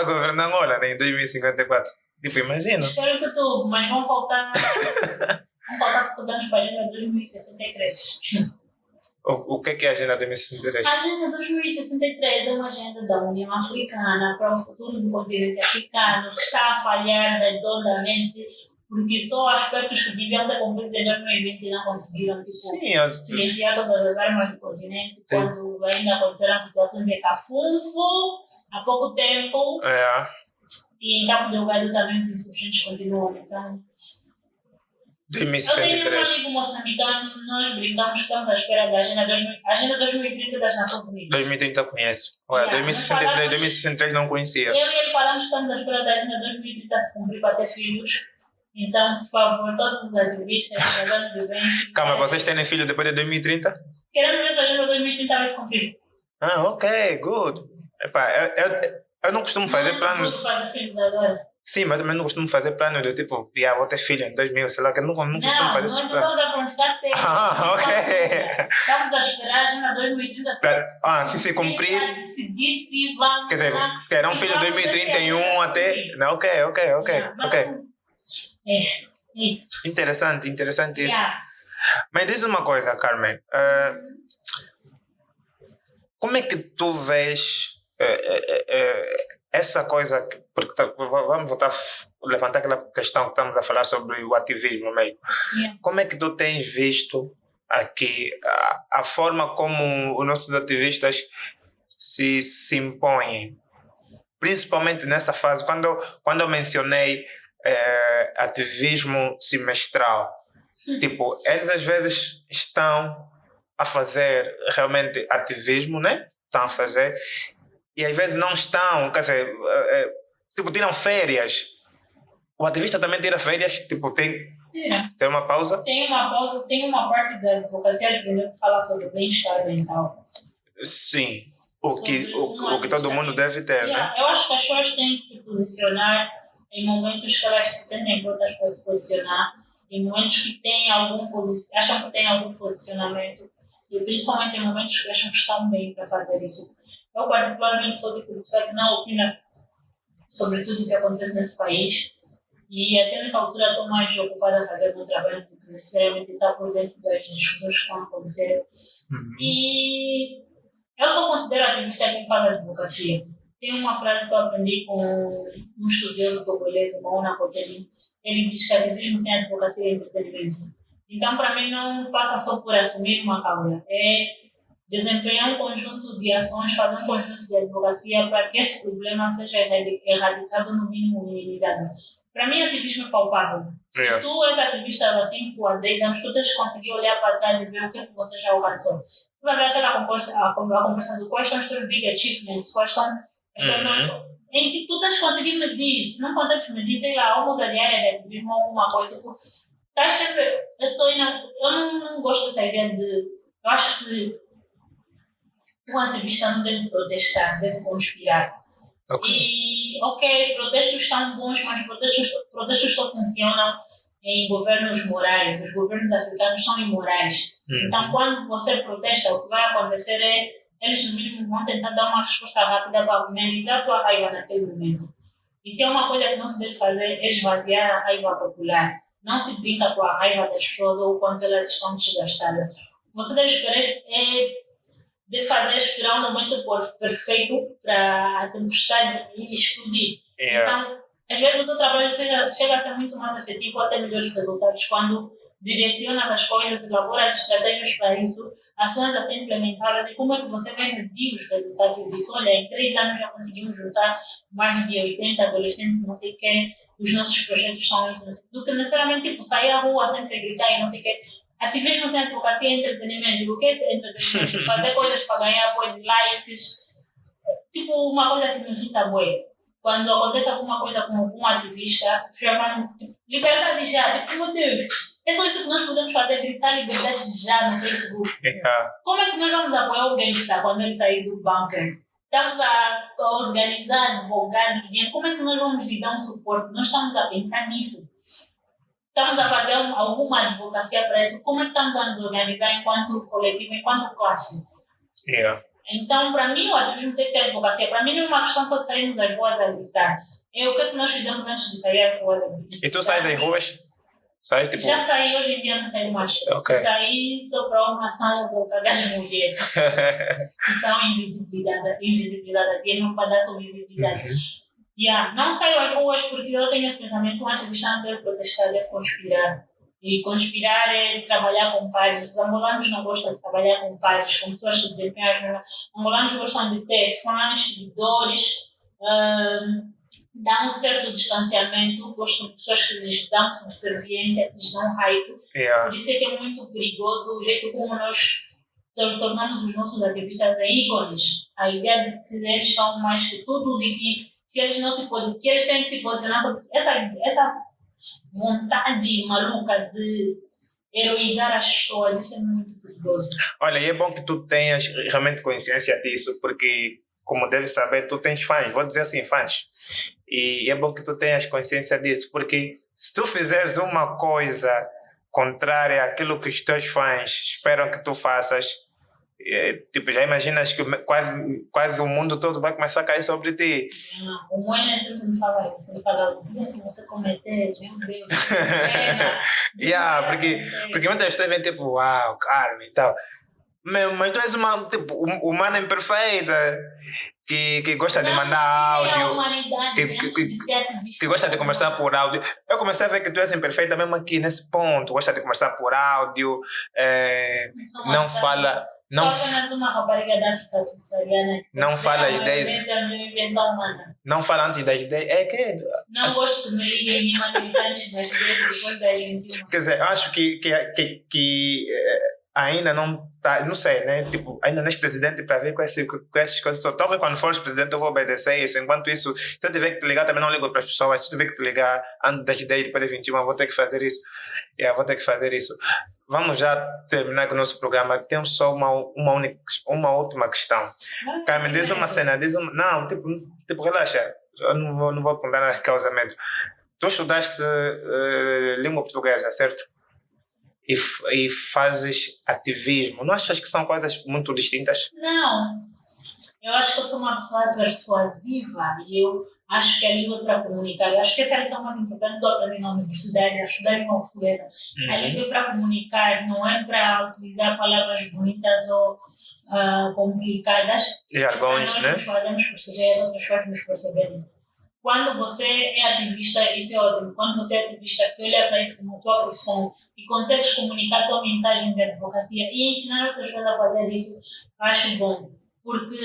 governando Angola, né? Em 2054. Tipo, imagina. Espero que tu, mas vão faltar poucos anos para a agenda 2063. O que é a agenda 2063? A agenda 2063 é uma agenda da União Africana para o futuro do continente africano que está a falhar redondamente porque só aspectos que deviam ser cumpridos em 2020 não conseguiram, silenciar todas as armas do continente quando ainda aconteceram situações de cafunfo há pouco tempo e em Cabo Delgado também os insurgentes continuam, então 2063. Eu tenho um amigo moçambicano, nós brincamos que estamos à espera da Agenda 2030 das Nações Unidas. 2030 eu conheço. Olha, 2063 não conhecia. Eu e ele falamos que estamos à espera da Agenda 2030 se cumprir para ter filhos. Então, por favor, todos os ativistas, cidadãos de bem... Calma, vocês terem filho depois de 2030? Queremos ver se a Agenda 2030 vai se cumprir. Ok, good. Eu não costumo fazer planos... Não fazer filhos agora. Sim, mas também não costumo fazer planos de tipo, vou ter filho em 2000, sei lá, que eu não costumo fazer esses planos. Não, não estamos a planificar ter. Ok. Estamos a esperar a Agenda 2030 se se cumprir... decidir se vamos... Quer dizer, terão filho em 2031 até... Não, ok. É isso. Interessante isso. Mas diz uma coisa, Carmen. Como é que tu vês essa coisa... Porque vamos voltar a levantar aquela questão que estamos a falar sobre o ativismo mesmo. Como é que tu tens visto aqui a forma como os nossos ativistas se impõem? Principalmente nessa fase, quando eu mencionei ativismo semestral. Tipo, eles às vezes estão a fazer realmente ativismo, né? Estão a fazer. E às vezes não estão, quer dizer... Tipo, tiram férias. O ativista também tira férias? Tipo, tem uma pausa? Tem uma pausa, tem uma parte da advocacia juvenil que fala sobre bem-estar mental. Sim. O que todo mundo deve ter, né? Eu acho que as pessoas têm que se posicionar em momentos que elas se sentem prontas para se posicionar, em momentos que acham que têm algum posicionamento e principalmente em momentos que acham que estão bem para fazer isso. Eu particularmente sou tipo de pessoa que não opina sobre tudo o que acontece nesse país e até nessa altura estou mais ocupada a fazer o meu trabalho do que necessariamente estar por dentro das discussões que estão a acontecer. E eu só considero ativista quem faz advocacia. Tem uma frase que eu aprendi com um estudioso togolês, Mauna Koteni. Ele diz que ativismo sem advocacia é entretenimento. Então, para mim, não passa só por assumir uma causa. É desempenhar um conjunto de ações, fazer um conjunto de advocacia para que esse problema seja erradicado, no mínimo minimizado. Para mim, ativismo é palpável. Se tu és ativista há 5 a 10 anos, tu tens que conseguir olhar para trás e ver o que é que você já alcançou. Tu vai ver aquela conversa do quais são os teus big achievements, quais são as tuas... Em si, tu tens que conseguir medir isso. Não consegues medir, sei lá, ou muda de área de ativismo ou alguma coisa. Tipo, estás sempre... Eu não gosto dessa ideia de... Eu acho que um ativista não deve protestar, deve conspirar. E, protestos são bons, mas protestos só funcionam em governos morais. Os governos africanos são imorais. Então, quando você protesta, o que vai acontecer é eles, no mínimo, vão tentar dar uma resposta rápida para amenizar a tua raiva naquele momento. E se é uma coisa que não se deve fazer, é esvaziar a raiva popular. Não se brinca com a raiva das pessoas ou quanto elas estão desgastadas. O que você deve esperar de fazer esperar um momento perfeito para a tempestade explodir. Então, às vezes o teu trabalho chega a ser muito mais efetivo, até melhores resultados, quando direcionas as coisas, elaboras estratégias para isso, ações a ser implementadas, e como é que você vai medir os resultados disso. Olha, em 3 anos já conseguimos juntar mais de 80 adolescentes, não sei o quê, os nossos projetos são isso, não sei o quê, do que necessariamente tipo, sair à rua sempre gritar e não sei o quê. Ativismo sem advocacia é entretenimento. O que é entretenimento? Fazer coisas para ganhar boi de likes. Tipo, uma coisa que me irrita boi. Quando acontece alguma coisa com algum ativista, já vão, tipo, liberdade já. Tipo, meu Deus, é só isso que nós podemos fazer, gritar liberdade já no Facebook. Como é que nós vamos apoiar o gangster quando ele sair do bunker? Estamos a organizar advogados, como é que nós vamos lhe dar um suporte? Nós estamos a pensar nisso. Estamos a fazer alguma advocacia para isso. Como é que estamos a nos organizar enquanto coletivo, enquanto classe? Então, para mim, o ativismo tem que ter advocacia. Para mim, não é uma questão só de sairmos às ruas a gritar. É o que é que nós fizemos antes de sair às ruas a gritar. E tu sais às ruas? Tipo... Já saí, hoje em dia não saio mais. Se sair só para uma ação voltada às mulheres que são invisibilizadas e não para dar sua visibilidade. Não saio às ruas porque eu tenho esse pensamento: um ativista não deve protestar, deve conspirar. E conspirar é trabalhar com pares. Os angolanos não gostam de trabalhar com pares, com pessoas que desempenham as mesmas. Os angolanos gostam de ter fãs, seguidores, dá um certo distanciamento, gostam de pessoas que lhes dão subserviência, que lhes dão hype. Por isso é que é muito perigoso o jeito como nós tornamos os nossos ativistas ícones. A ideia de que eles são mais que todos e que se eles não se posicionam, que eles têm que se posicionar sobre essa vontade maluca de heroizar as pessoas. Isso é muito perigoso. Olha, e é bom que tu tenhas realmente consciência disso, porque, como deves saber, tu tens fãs, vou dizer assim, fãs. E é bom que tu tenhas consciência disso, porque se tu fizeres uma coisa contrária àquilo que os teus fãs esperam que tu faças, tipo, já imaginas que quase o mundo todo vai começar a cair sobre ti. O Moina sempre me fala isso. Ele fala: o dia que você cometer, meu Deus, porque muitas pessoas vêm tipo, uau, Carmen e tal. Mas tu és uma tipo, humana imperfeita que gosta de mandar áudio, que gosta de conversar por áudio. Eu comecei a ver que tu és imperfeita mesmo aqui nesse ponto. Gosta de conversar por áudio, não fala. Só apenas uma rapariga da África subsaariana. Não fala ideias. Não fala antes das ideias. Não gosto que me liguem nem mais antes das ideias e depois das 21. Quer dizer, eu acho que ainda não tá, não sei, né? Tipo, ainda não és presidente para ver com essas coisas. Talvez quando fores presidente eu vou obedecer isso. Enquanto isso, se eu tiver que te ligar, também não ligo para as pessoas. Se eu tiver que te ligar antes das 10 depois das 21, eu vou ter que fazer isso. Vou ter que fazer isso. Vamos já terminar com o nosso programa. Temos só uma última questão. Carmen, diz uma cena. Não, tipo, relaxa. Eu não vou apontar na causamento. Tu estudaste língua portuguesa, certo? E fazes ativismo. Não achas que são coisas muito distintas? Não. Eu acho que eu sou uma pessoa persuasiva e eu acho que a língua é para comunicar. Eu acho que essa é a lição mais importante que eu aprendi na universidade, a estudar língua portuguesa. A língua é para comunicar, não é para utilizar palavras bonitas ou complicadas. Jargões, né? Nós nos fazemos perceber, as outras pessoas nos perceberem. quando você é ativista, isso é ótimo. Quando você é ativista, que olha para isso como a tua profissão e consegues comunicar a tua mensagem de advocacia e ensinar outras pessoas a fazer isso, acho bom. Porque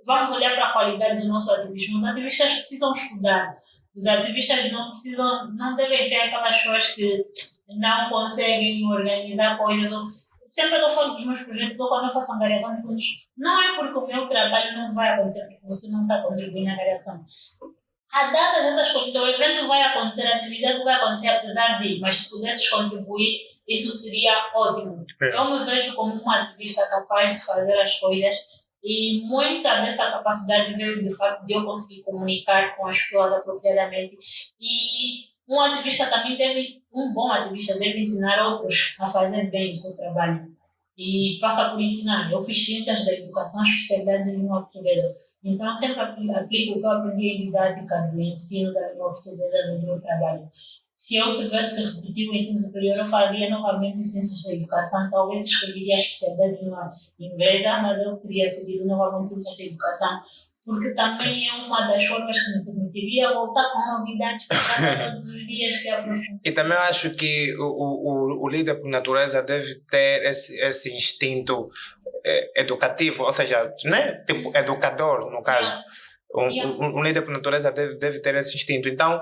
vamos olhar para a qualidade do nosso ativismo. Os ativistas precisam estudar. Os ativistas não devem ser aquelas pessoas que não conseguem organizar coisas. Sempre que eu falo dos meus projetos ou quando eu faço angariação de fundos, não é porque o meu trabalho não vai acontecer, porque você não está contribuindo na angariação. A data já está escolhida, o evento vai acontecer, a atividade vai acontecer apesar de, mas se pudesses contribuir, isso seria ótimo. Eu me vejo como uma ativista capaz de fazer as coisas e muita dessa capacidade veio do fato de eu conseguir comunicar com as pessoas apropriadamente. E um bom ativista deve ensinar outros a fazer bem o seu trabalho. E passa por ensinar. Eu fiz ciências da educação, especialidade de língua portuguesa. Então, eu sempre aplico o que eu aprendi em didática do ensino da língua portuguesa no meu trabalho. Se eu tivesse que repetir o ensino superior, eu faria novamente ciências da educação. Talvez escolheria a especialidade de língua inglesa, mas eu teria seguido novamente ciências da educação, porque também é uma das formas que me permitiria voltar com novidades para casa todos os dias, que é a profissão. E também acho que o líder por natureza deve ter esse instinto educativo, ou seja, né? Tipo educador, no caso. Um líder por natureza deve ter esse instinto. Então,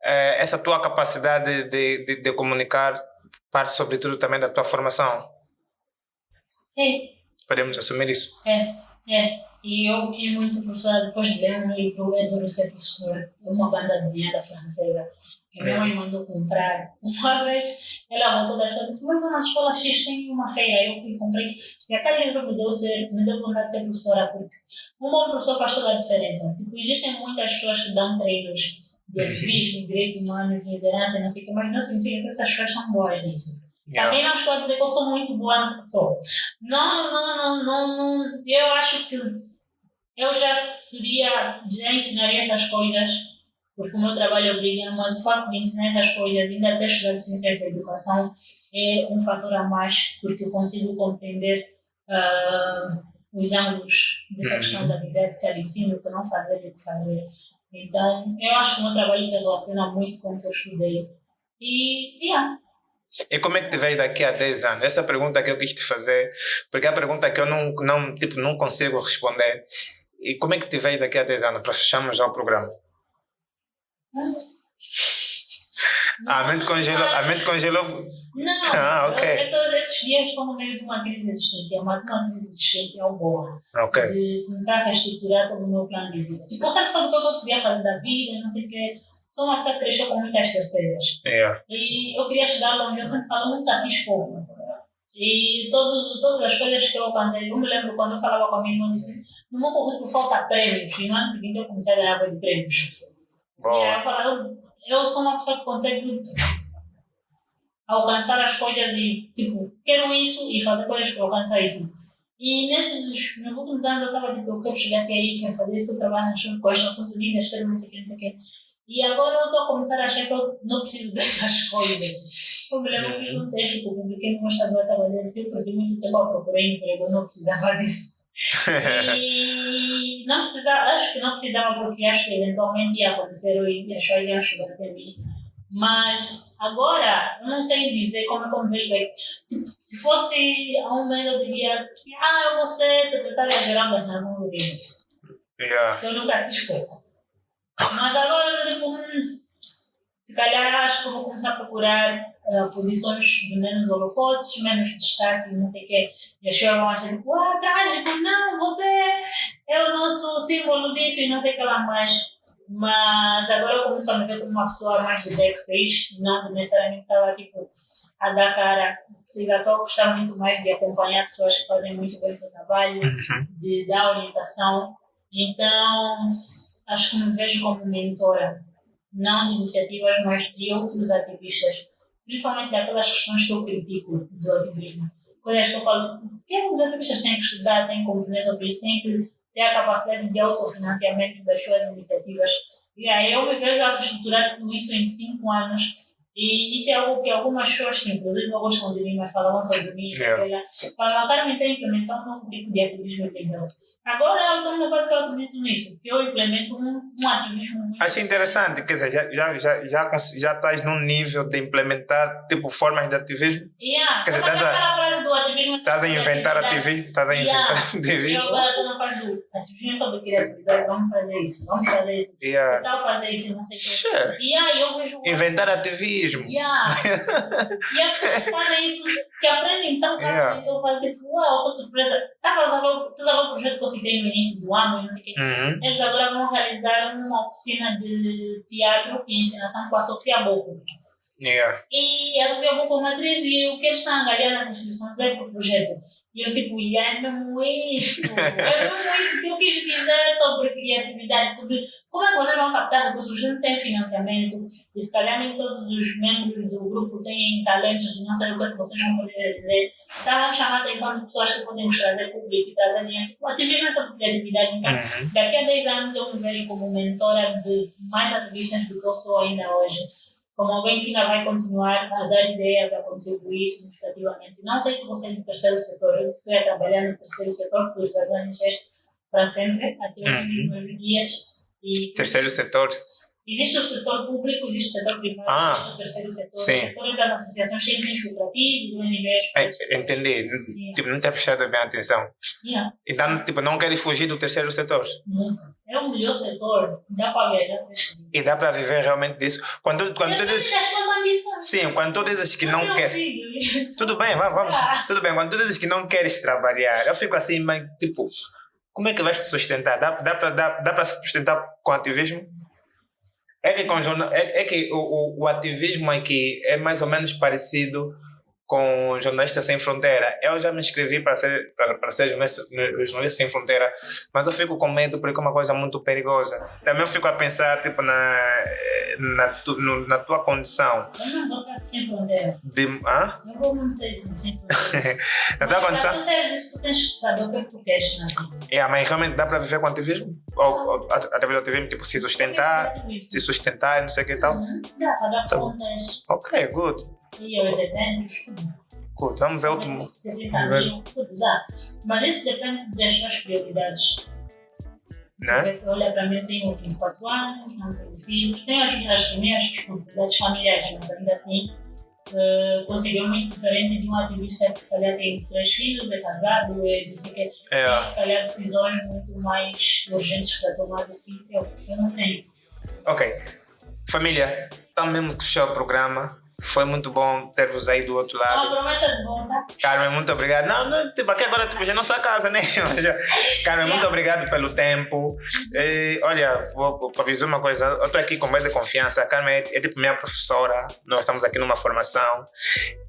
essa tua capacidade de comunicar parte sobretudo também da tua formação. Podemos assumir isso? E eu quis muito ser professora depois de ler um livro, Eu Adoro Ser Professora, uma banda desenhada francesa, que minha mãe mandou comprar. Uma vez ela voltou da escola e disse, mas na escola X tem uma feira. Eu fui e comprei. E aquele livro me deu vontade de ser professora, porque um bom professor faz toda a diferença. Tipo, existem muitas pessoas que dão treinos de ativismo, direitos humanos, liderança, não sei o que, mas não significa que essas pessoas são boas nisso. Também não estou a dizer que eu sou muito boa no que sou. Não. Eu acho que eu já ensinaria essas coisas, porque o meu trabalho obriga, mas o facto de ensinar essas coisas, ainda ter estudado ciências da educação, é um fator a mais, porque eu consigo compreender os ângulos dessa questão da didática, de ensino, o que não fazer e o que fazer. Então, eu acho que o meu trabalho se relaciona muito com o que eu estudei. E como é que te veio daqui a 10 anos? Essa pergunta que eu quis te fazer, porque é a pergunta que eu não consigo responder. E como é que te veio daqui a 10 anos? Para fecharmos já o programa. A mente congelou. Não, ok. Todos esses dias estou no meio de uma crise existencial, mas uma crise existencial boa. Ok. De começar a reestruturar todo o meu plano de vida. Tipo, eu sempre soube o que eu queria fazer da vida, não sei o quê. Sou uma pessoa que cresceu com muitas certezas. E eu queria chegar longe, eu sempre falo, nunca quis pouco. E todas as coisas que eu alcancei, eu me lembro quando eu falava com a minha irmã, eu disse, no meu currículo falta prêmios. E no ano seguinte eu comecei a ganhar de prêmios. E aí eu falava, eu sou uma pessoa que consegue alcançar as coisas e, tipo, quero isso e fazer coisas para alcançar isso. E nos últimos anos eu estava tipo, eu quero chegar até aí, quero fazer isso, que eu trabalho com as Nações Unidas, quero não sei o que. E agora eu estou a começar a achar que eu não preciso dessas coisas. Eu me lembro que fiz um texto que eu publiquei no meu estado de WhatsApp, eu disse, eu perdi muito tempo a procurar emprego, eu não precisava disso. E não precisava, acho que não precisava porque acho que eventualmente ia acontecer e as coisas iam chegar até mim. Mas agora, eu não sei dizer como é que eu me vejo daqui. Tipo, se fosse há um mês eu diria que eu vou ser secretária-geral das Nações Unidas. Porque eu nunca quis pouco. Mas agora, tipo, se calhar acho que eu vou começar a procurar posições de menos holofotes, menos destaque, não sei o quê. E as pessoas vão achar, tipo, trágico, não, você é o nosso símbolo disso e não sei o que lá mais. Mas agora eu começo a me ver como uma pessoa mais de backstage, não necessariamente estava, tipo, a dar cara. Já estou a gostar muito mais de acompanhar pessoas que fazem muito bem o seu trabalho, de dar orientação. Então, acho que me vejo como mentora, não de iniciativas, mas de outros ativistas, principalmente daquelas questões que eu critico do ativismo. Coisas que eu falo, que os ativistas têm que estudar, têm que compreender sobre isso, têm que ter a capacidade de autofinanciamento das suas iniciativas. E aí eu me vejo a reestruturar tudo isso em 5 anos E isso é algo que algumas pessoas que inclusive não gostam de mim, mas falavam sobre mim, falaram, Carmen, está a implementar um novo tipo de ativismo legal. Agora eu estou numa fase que eu acredito nisso, que eu implemento um ativismo muito... Acho interessante, quer dizer, já estás num nível de implementar tipo formas de ativismo. Quer dizer, aquela frase do ativismo... Estás a inventar ativismo, Eu agora estou na fase do ativismo sobre criatividade, vamos fazer isso. Que tal fazer isso, não sei o quê. Eu vejo... Inventar ativismo. E as pessoas que fazem isso, que aprendem tão rápido isso, eu falo tipo, uau, estou surpresa. Estás a ver o projeto que eu citei no início do ano, não sei o quê. Eles agora vão realizar uma oficina de teatro e encenação com a Sofia Bocco. E a Sofia Bocco é uma atriz e o que eles estão a ganhar nas inscrições é para o projeto. E eu tipo, é mesmo isso que eu quis dizer sobre criatividade, sobre como é que vocês vão captar recursos, não tem financiamento, e se calhar nem todos os membros do grupo têm talentos de não sei o que vocês vão poder dizer. Está a chamar a atenção de pessoas que podem trazer público e trazer dinheiro. O ativismo é sobre criatividade, então daqui a 10 anos eu me vejo como mentora de mais ativistas do que eu sou ainda hoje. Como alguém que ainda vai continuar a dar ideias, a contribuir significativamente. Não sei se você é do terceiro setor, eu disse que eu ia trabalhar no terceiro setor, por razões para sempre, até os meus dias. Terceiro setor? Existe o setor público, existe o setor privado, existe o terceiro setor. Sim. O setor é das associações sem fins lucrativos, ONGs. Entendi. Tipo, não tem prestado bem atenção. Então, tipo, não queres fugir do terceiro setor? Nunca. É o melhor setor. Dá para viajar sem. E dá para viver realmente disso. Quando tu dizes... Sim, quando tu dizes que não queres... Tudo bem, vamos. Tudo bem, quando tu dizes que não queres trabalhar, eu fico assim, mas tipo, como é que vais te sustentar? Dá para se sustentar com ativismo? É que o ativismo aqui é mais ou menos parecido com Jornalistas Sem Fronteira. Eu já me inscrevi para ser Jornalista Sem Fronteira, mas eu fico com medo porque é uma coisa muito perigosa. Também eu fico a pensar tipo, na tua condição. Eu não vou ser Sem Fronteira. Eu vou não ser Sem Fronteira. Na tua condição? Para tu seres isso, tu tens que saber o que é que tu queres na vida. Mas realmente dá para viver com ativismo? Ou através do ativismo, tipo, se sustentar, não sei o que e tal? Dá para dar contas. Ok, good. E aos eventos, Good. Vamos ver outro. Tudo dá. Mas isso depende das tuas prioridades. Né? Porque olha para mim, eu tenho 24 anos, não tenho filhos, tenho as minhas responsabilidades familiares, mas ainda assim consigo muito diferente de um ativista que se calhar tem 3 filhos, é casado, não sei o que, tem se calhar decisões muito mais urgentes para tomar do que eu não tenho. Ok. Família, estamos mesmo que fechar o programa. Foi muito bom ter-vos aí do outro lado. Uma promessa de volta. Carmen, muito obrigado. Não, tipo, aqui agora tipo, já é nossa casa, né? Carmen, muito obrigado pelo tempo. Olha, vou avisar uma coisa. Eu estou aqui com medo de confiança. A Carmen é tipo minha professora. Nós estamos aqui numa formação.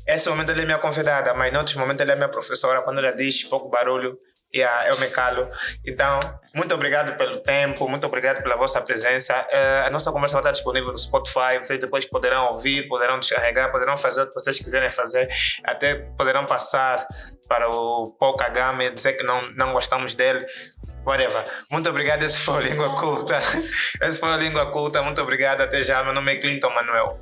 Esse momento ela é minha convidada, mas em outros momentos ela é minha professora. Quando ela diz pouco barulho, eu me calo. Então, muito obrigado pelo tempo, muito obrigado pela vossa presença. A nossa conversa vai estar disponível no Spotify. Vocês depois poderão ouvir, poderão descarregar, poderão fazer o que vocês quiserem fazer. Até poderão passar para o Paul Kagame, dizer que não gostamos dele. Whatever. Muito obrigado. Esse foi o Língua Culta. Muito obrigado. Até já. Meu nome é Clinton Manuel.